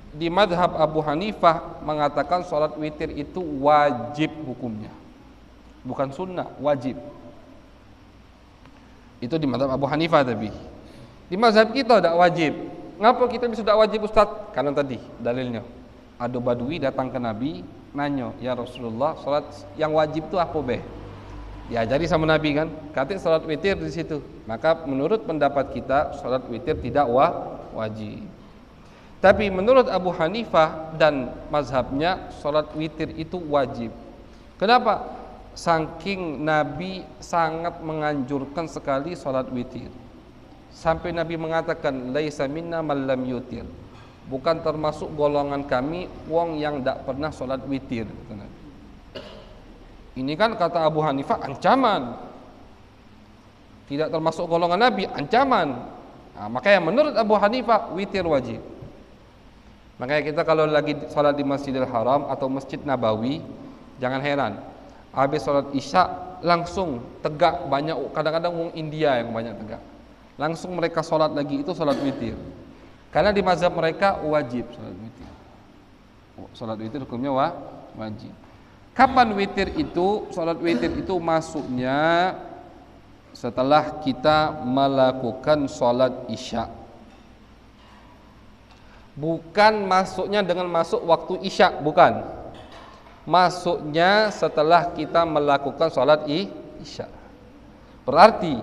di mazhab Abu Hanifah mengatakan salat witir itu wajib hukumnya. Bukan sunnah, wajib. Itu di mazhab Abu Hanifah tapi. Di mazhab kita tidak wajib. Ngapa kita bisa tidak wajib Ustaz? Karena tadi dalilnya. Ada badui datang ke Nabi, nanya, "Ya Rasulullah, salat yang wajib itu apa be?" Diajari sama Nabi kan, kata salat witir di situ. Maka menurut pendapat kita salat witir tidak wajib. Tapi menurut Abu Hanifah dan mazhabnya salat witir itu wajib. Kenapa? Saking Nabi sangat menganjurkan sekali salat witir. Sampai Nabi mengatakan, "Laisa minna man lam yutir." Bukan termasuk golongan kami wong yang tidak pernah sholat witir. Ini kan kata Abu Hanifah ancaman. Tidak termasuk golongan Nabi, ancaman. Makanya menurut Abu Hanifah witir wajib. Makanya kita kalau lagi sholat di Masjidil Haram atau Masjid Nabawi, jangan heran. Habis sholat Isya langsung tegak, banyak kadang-kadang wong India yang banyak tegak. Langsung mereka sholat lagi, itu sholat witir. Karena di mazhab mereka wajib salat witir. Salat witir hukumnya wajib. Kapan witir itu? Salat witir itu masuknya setelah kita melakukan salat Isya. Bukan masuknya dengan masuk waktu Isya, bukan. Masuknya setelah kita melakukan salat Isya. Berarti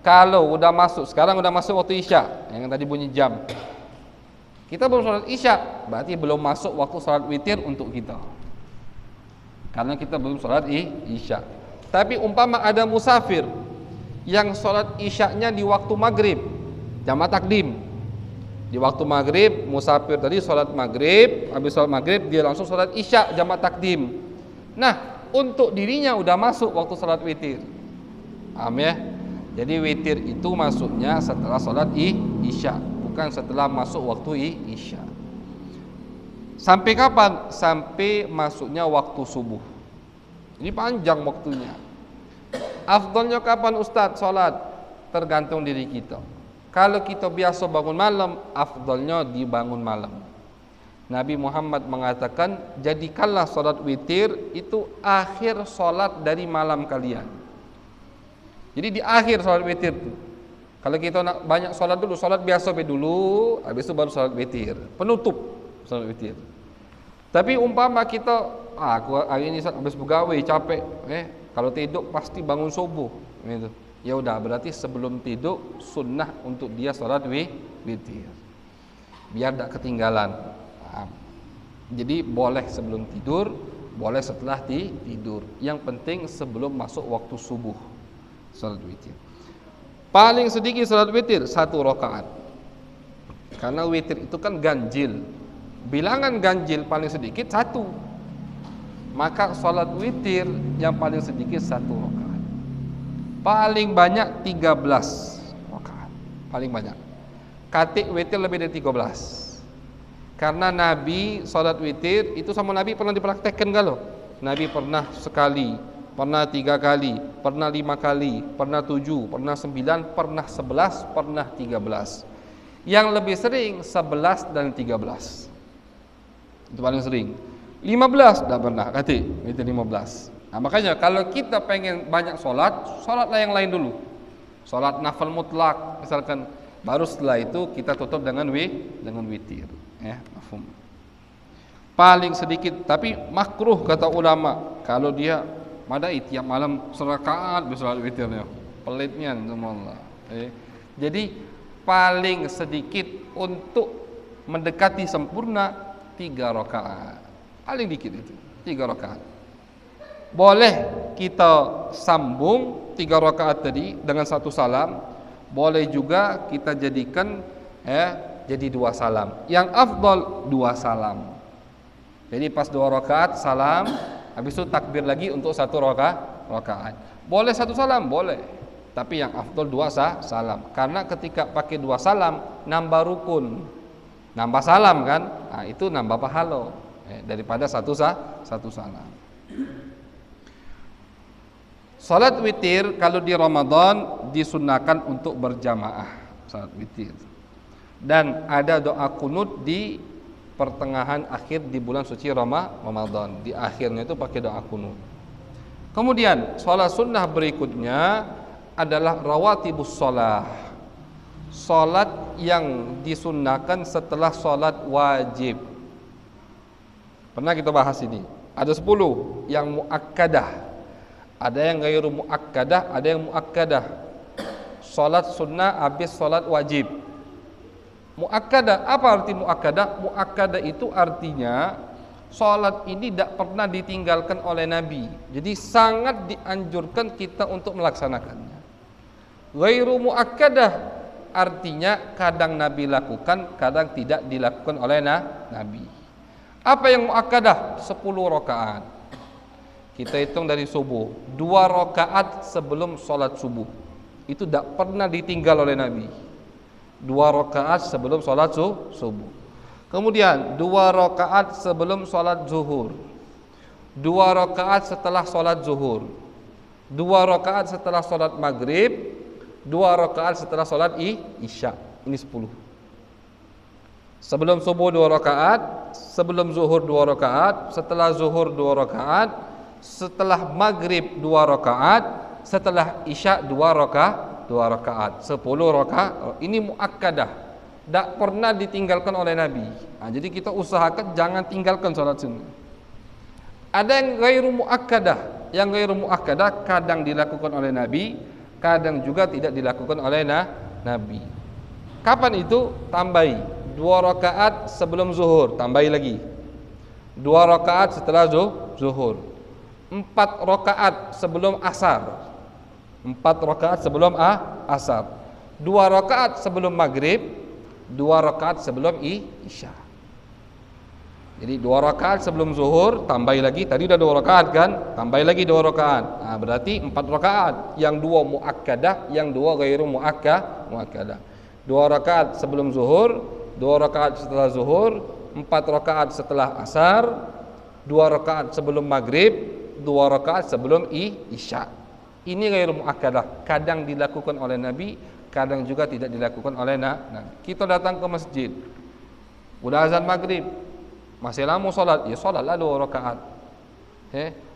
kalau udah masuk, sekarang udah masuk waktu Isya, yang tadi bunyi jam. Kita belum sholat Isya, berarti belum masuk waktu sholat witir untuk kita. Karena kita belum sholat Isya. Tapi umpama ada musafir yang sholat Isyanya di waktu maghrib, jamaah takdim. Di waktu maghrib, musafir tadi sholat maghrib, habis sholat maghrib dia langsung sholat isya jamak takdim. Nah, untuk dirinya udah masuk waktu sholat witir. Paham ya? Jadi witir itu masuknya setelah sholat isya, bukan setelah masuk waktu isya. Sampai kapan? Sampai masuknya waktu subuh. Ini panjang waktunya. Afdalnya kapan Ustadz sholat? Tergantung diri kita. Kalau kita biasa bangun malam, afdalnya dibangun malam. Nabi Muhammad mengatakan, jadikanlah sholat witir itu akhir sholat dari malam kalian. Jadi di akhir sholat witir itu. Kalau kita nak banyak sholat dulu, sholat biasa dulu, habis itu baru sholat witir. Penutup sholat witir. Tapi umpama kita, aku hari ini habis begawe capek, kalau tidur pasti bangun subuh, gitu. Ya udah, berarti sebelum tidur sunnah untuk dia sholat witir, biar tak ketinggalan. Jadi boleh sebelum tidur, boleh setelah tidur. Yang penting sebelum masuk waktu subuh sholat witir. Paling sedikit sholat witir 1 rakaat. Karena witir itu kan ganjil. Bilangan ganjil paling sedikit 1. Maka sholat witir yang paling sedikit 1 rakaat. Paling banyak 13 rakaat. Paling banyak. Katik witir lebih dari 13. Karena Nabi sholat witir itu sama Nabi pernah dipraktekkan kalau? Nabi pernah sekali, pernah 3 kali, pernah 5 kali, pernah 7, pernah 9, pernah 11, pernah 13. Yang lebih sering 11 dan 13. Itu paling sering. 15 dah pernah katik witir 15. Nah, makanya kalau kita pengen banyak sholatlah yang lain dulu. Sholat nafil mutlak misalkan, baru setelah itu kita tutup dengan witir. Ya, mafhum. Paling sedikit, tapi makruh kata ulama kalau dia madai tiap malam serakaat bersolat witirnya. Pelitnya Allah. Jadi paling sedikit untuk mendekati sempurna 3 rakaat. Paling dikit itu 3 rakaat. Boleh kita sambung 3 rakaat tadi dengan 1 salam. Boleh juga kita jadikan jadi 2 salam. Yang afdal 2 salam. Jadi pas 2 rakaat salam, habis itu takbir lagi untuk 1 rakaat. Boleh 1 salam, boleh. Tapi yang afdal 2 salam. Karena ketika pakai 2 salam nambah rukun, nambah salam kan? Nah, itu nambah pahala daripada 1 salam. Salat witir kalau di Ramadan disunnahkan untuk berjamaah salat witir. Dan ada doa kunut di pertengahan akhir di bulan suci Ramadan. Di akhirnya itu pakai doa kunut. Kemudian salat sunnah berikutnya adalah rawatibus shalah. Salat yang disunnahkan setelah salat wajib. Pernah kita bahas ini. Ada 10 yang muakkadah. Ada yang ghairu muakkadah, ada yang muakkadah. Salat sunnah habis salat wajib. Muakkadah, apa arti muakkadah? Muakkadah itu artinya salat ini tidak pernah ditinggalkan oleh Nabi. Jadi sangat dianjurkan kita untuk melaksanakannya. Ghairu muakkadah artinya kadang Nabi lakukan, kadang tidak dilakukan oleh Nabi. Apa yang muakkadah? 10 rakaat. Kita hitung dari subuh, 2 rakaat sebelum sholat subuh. Itu tidak pernah ditinggal oleh Nabi. 2 rakaat sebelum sholat subuh. Kemudian 2 rakaat sebelum sholat zuhur, 2 rakaat setelah sholat zuhur, 2 rakaat setelah sholat maghrib, 2 rakaat setelah sholat isya. Ini 10. Sebelum subuh 2 rakaat, sebelum zuhur 2 rakaat, setelah zuhur 2 rakaat, setelah maghrib 2 rakaat, setelah isya 2 rakaat, 10 rakaat. Ini muakkadah, tidak pernah ditinggalkan oleh Nabi. Nah, jadi kita usahakan jangan tinggalkan sholat sunnah. Ada yang ghairu muakkadah. Yang ghairu muakkadah kadang dilakukan oleh Nabi, kadang juga tidak dilakukan oleh Nabi. Kapan itu? Tambahi 2 rakaat sebelum zuhur, tambahi lagi 2 rakaat setelah zuhur, 4 rakaat sebelum asar, 4 rakaat sebelum asar, 2 rakaat sebelum maghrib, 2 rakaat sebelum isya. Jadi 2 rakaat sebelum zuhur, tambah lagi, tadi udah 2 rakaat kan, tambah lagi 2 rakaat. Nah, berarti 4 rakaat, yang 2 muakkadah, yang 2 ghairu muakkadah. 2 rakaat sebelum zuhur, 2 rakaat setelah zuhur, 4 rakaat setelah asar, 2 rakaat sebelum maghrib, 2 rakaat sebelum isya. Ini ghairu muakkadah, kadang dilakukan oleh Nabi, kadang juga tidak dilakukan oleh Nabi. Kita datang ke masjid, udah azan maghrib, masih lama solat, ya solatlah 2 rakaat.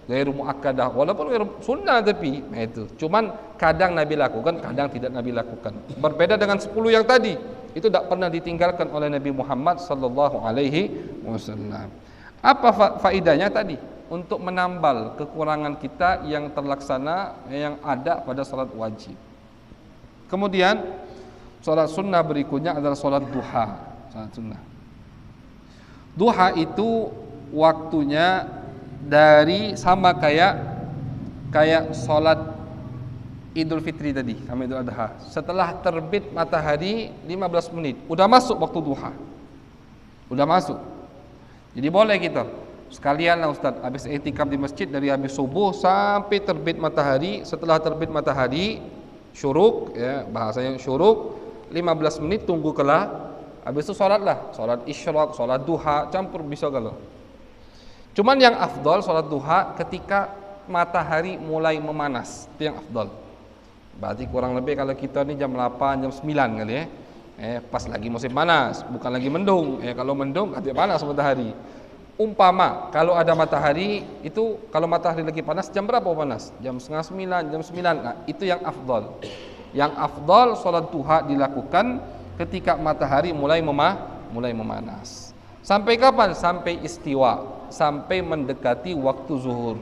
Ghairu muakkadah, walaupun ghairu sunnah tapi itu. Cuman kadang Nabi lakukan, kadang tidak Nabi lakukan. Berbeda dengan 10 yang tadi, itu tidak pernah ditinggalkan oleh Nabi Muhammad sallallahu alaihi wasallam. Apa faedahnya tadi? Untuk menambal kekurangan kita yang terlaksana, yang ada pada salat wajib. Kemudian salat sunnah berikutnya adalah salat duha. Salat sunnah. Duha itu waktunya dari sama kayak salat Idul Fitri tadi, sama Idul Adha. Setelah terbit matahari 15 menit, udah masuk waktu duha. Udah masuk. Jadi boleh kita sekalian lah Ustaz, habis i'tikaf di masjid dari habis subuh sampai terbit matahari. Setelah terbit matahari, syuruk, ya bahasanya syuruk, 15 menit tunggu kelah. Habis itu sholatlah, sholat isyraq, sholat duha, campur bisa kalau. Cuman yang afdal sholat duha ketika matahari mulai memanas, itu yang afdal. Berarti kurang lebih kalau kita ni jam 8, jam 9 kali ya. Pas lagi musim panas, bukan lagi mendung. Kalau mendung katanya panas matahari. Umpama kalau ada matahari itu, kalau matahari lagi panas jam berapa panas? Jam setengah 9, jam 9. Nah, itu yang afdal. Yang afdal sholat duha dilakukan ketika matahari mulai memanas. Sampai kapan? Sampai istiwa, sampai mendekati waktu zuhur.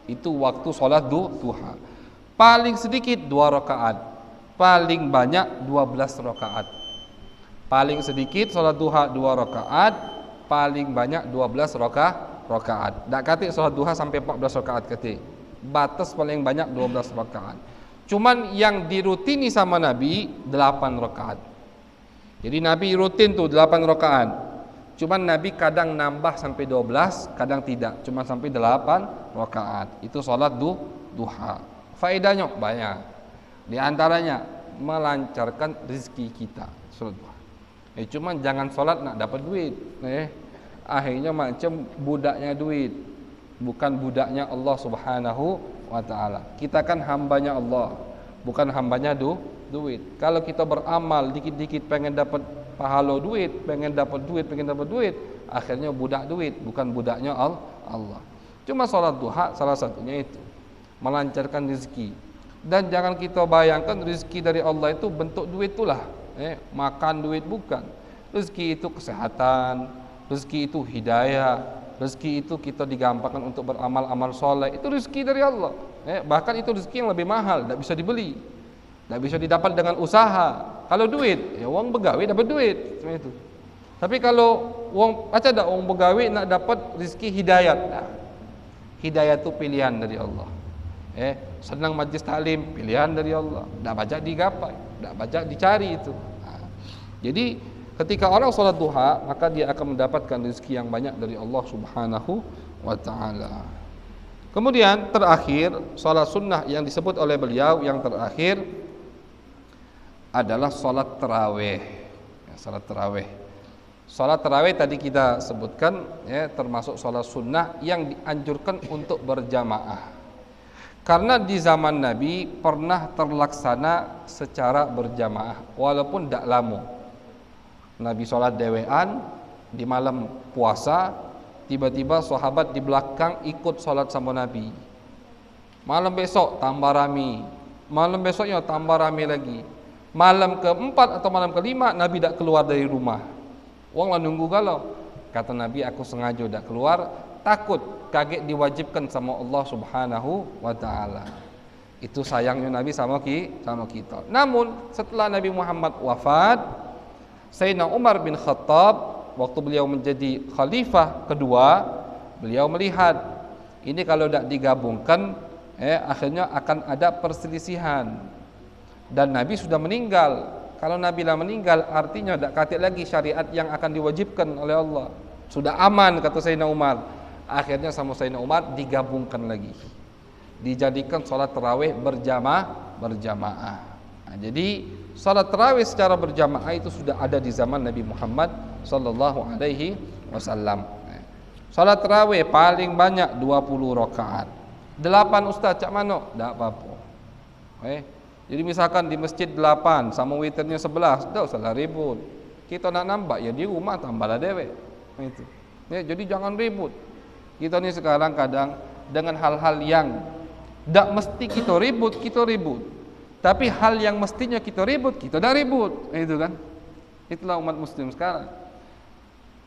Itu waktu sholat duha. Paling sedikit 2 rakaat, paling banyak 12 rakaat. Paling sedikit sholat duha 2 rakaat, paling banyak 12 rakaat. Tak kata sholat duha sampai 14 rakaat kata. Batas paling banyak 12 rakaat. Cuman yang dirutini sama Nabi 8 rakaat. Jadi Nabi rutin tuh 8 rakaat. Cuman Nabi kadang nambah sampai 12, kadang tidak, cuma sampai 8 rakaat. Itu salat duha. Faedahnya banyak. Di antaranya melancarkan rezeki kita. Salat duha. Cuman jangan salat nak dapat duit. Akhirnya macam budaknya duit, bukan budaknya Allah Subhanahu wa taala. Kita kan hambanya Allah, bukan hambanya duit. Kalau kita beramal dikit-dikit pengen dapat pahala duit, pengen dapat duit, akhirnya budak duit, bukan budaknya Allah. Cuma salat duha salah satunya itu melancarkan rezeki. Dan jangan kita bayangkan rezeki dari Allah itu bentuk duit itulah. Makan duit bukan. Rezeki itu kesehatan, rezeki itu hidayah, rezeki itu kita digampangkan untuk beramal-amal soleh. Itu rezeki dari Allah. Bahkan itu rezeki yang lebih mahal, tidak bisa dibeli, tidak bisa didapat dengan usaha. Kalau duit, ya uang begawe dapat duit, cuma itu. Tapi kalau uang baca dak uang begawe nak dapat rezeki hidayat. Nah, hidayat itu pilihan dari Allah. Senang majlis taklim, pilihan dari Allah. Tak baca digapai, tak baca dicari itu. Jadi ketika orang salat duha, maka dia akan mendapatkan rezeki yang banyak dari Allah Subhanahu wa taala. Kemudian terakhir, salat sunnah yang disebut oleh beliau yang terakhir adalah salat tarawih. Salat tarawih. Salat tarawih tadi kita sebutkan termasuk salat sunnah yang dianjurkan untuk berjamaah. Karena di zaman Nabi pernah terlaksana secara berjamaah walaupun tidak lama. Nabi sholat dewean di malam puasa, tiba-tiba sahabat di belakang ikut sholat sama Nabi. Malam besok tambah rami, malam besoknya tambah rami lagi. Malam keempat atau malam kelima Nabi tidak keluar dari rumah. Wong lah nunggu galau. Kata Nabi, aku sengaja tidak keluar, takut kaget diwajibkan sama Allah Subhanahu wa taala. Itu sayangnya Nabi sama kita. Namun setelah Nabi Muhammad wafat, Sayyidina Umar bin Khattab waktu beliau menjadi khalifah kedua, beliau melihat ini kalau tidak digabungkan akhirnya akan ada perselisihan. Dan Nabi sudah meninggal, Kalau Nabi lah meninggal, artinya tak katik lagi syariat yang akan diwajibkan oleh Allah. Sudah aman, kata Sayyidina Umar. Akhirnya sama Sayyidina Umar digabungkan lagi, dijadikan sholat tarawih berjamaah. Nah, jadi sholat tarawih secara berjamaah itu sudah ada di zaman Nabi Muhammad sallallahu alaihi wasallam. Sholat tarawih paling banyak 20 rakaat. 8 ustaz cak mano? Tak apa-apa. Jadi misalkan di masjid 8 sama witirnya 11, tak usahlah ribut. Kita nak nambah ya di rumah tambahlah dewek. Itu. Ya, jadi jangan ribut. Kita ni sekarang kadang dengan hal-hal yang tak mesti kita ribut. Tapi hal yang mestinya kita ribut, kita dah ribut. Itu kan. Itulah umat muslim sekarang.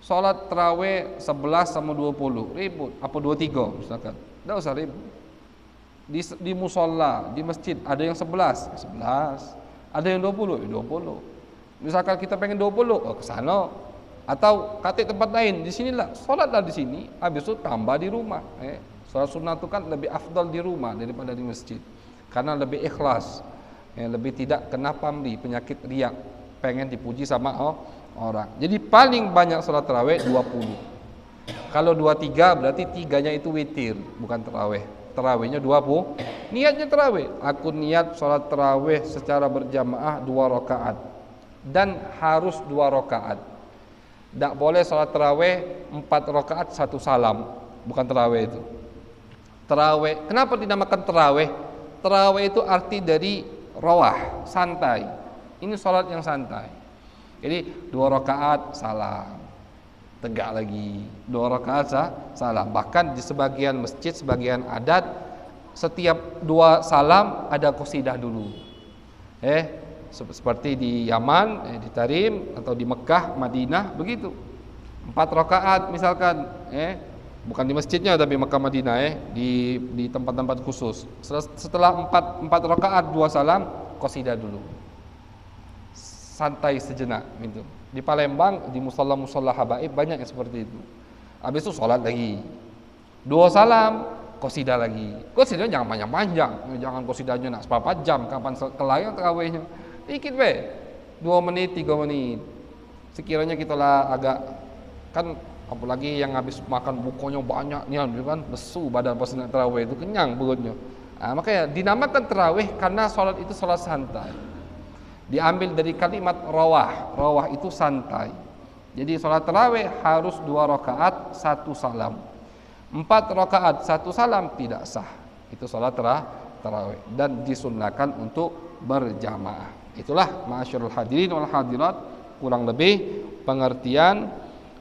Salat tarawih 11 sama 20 ribut, apa 23 misalkan. Tak usah ribut. Di musola, di masjid ada yang 11, ada yang 20, 20. Misalkan kita pengen 20, ke sana. Atau katik tempat lain, di sinilah solatlah di sini, habis itu tambah di rumah. Solat sunnah itu kan lebih afdal di rumah daripada di masjid, karena lebih ikhlas, lebih tidak kena pamrih, penyakit riak, pengen dipuji sama orang. Jadi paling banyak solat tarawih 20. Kalau 23 berarti 3-nya itu witir, bukan tarawih. Tarawihnya 20. Niatnya tarawih. Aku niat solat tarawih secara berjamaah 2 rakaat dan harus 2 rakaat. Tak boleh solat tarawih 4 rakaat 1 salam, bukan tarawih itu. Tarawih, kenapa dinamakan tarawih? Tarawih itu arti dari rawah, santai. Ini solat yang santai. Jadi 2 rakaat salam, tegak lagi, 2 rakaat salam. Bahkan di sebagian masjid, sebagian adat, setiap 2 salam ada qasidah dulu. Seperti di Yaman, di Tarim, atau di Mekah, Madinah, begitu. 4 rakaat misalkan, bukan di masjidnya tapi Mekah Madinah, di tempat-tempat khusus. Setelah 4 rakaat 2 salam, qasidah dulu. Santai sejenak gitu. Di Palembang, di musalla-musalla habaib banyak yang seperti itu. Habis itu sholat lagi, 2 salam, qasidah lagi. Qasidah jangan panjang-panjang, jangan qasidahnya nak 4 jam, kapan kelayang tarawihnya. Dikit 2 menit, 3 menit. Sekiranya kita lah agak, kan apalagi yang habis makan bukonya banyaknya kan, lesu badan pas nak tarawih itu, kenyang perutnya. Makanya dinamakan tarawih karena sholat itu sholat santai. Diambil dari kalimat rawah. Rawah itu santai. Jadi sholat tarawih harus 2 rakaat 1 salam. 4 rakaat 1 salam tidak sah. Itu sholat tarawih dan disunnahkan untuk berjamaah. Itulah ma'asyiral hadirin wal hadirat, kurang lebih pengertian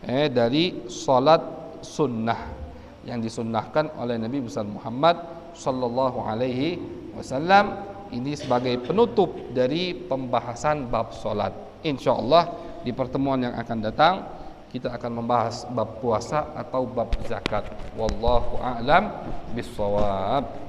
dari sholat sunnah yang disunnahkan oleh Nabi besar Muhammad sallallahu alaihi wasallam. Ini sebagai penutup dari pembahasan bab solat. InsyaAllah di pertemuan yang akan datang kita akan membahas bab puasa atau bab zakat. Wallahu a'lam bissawab.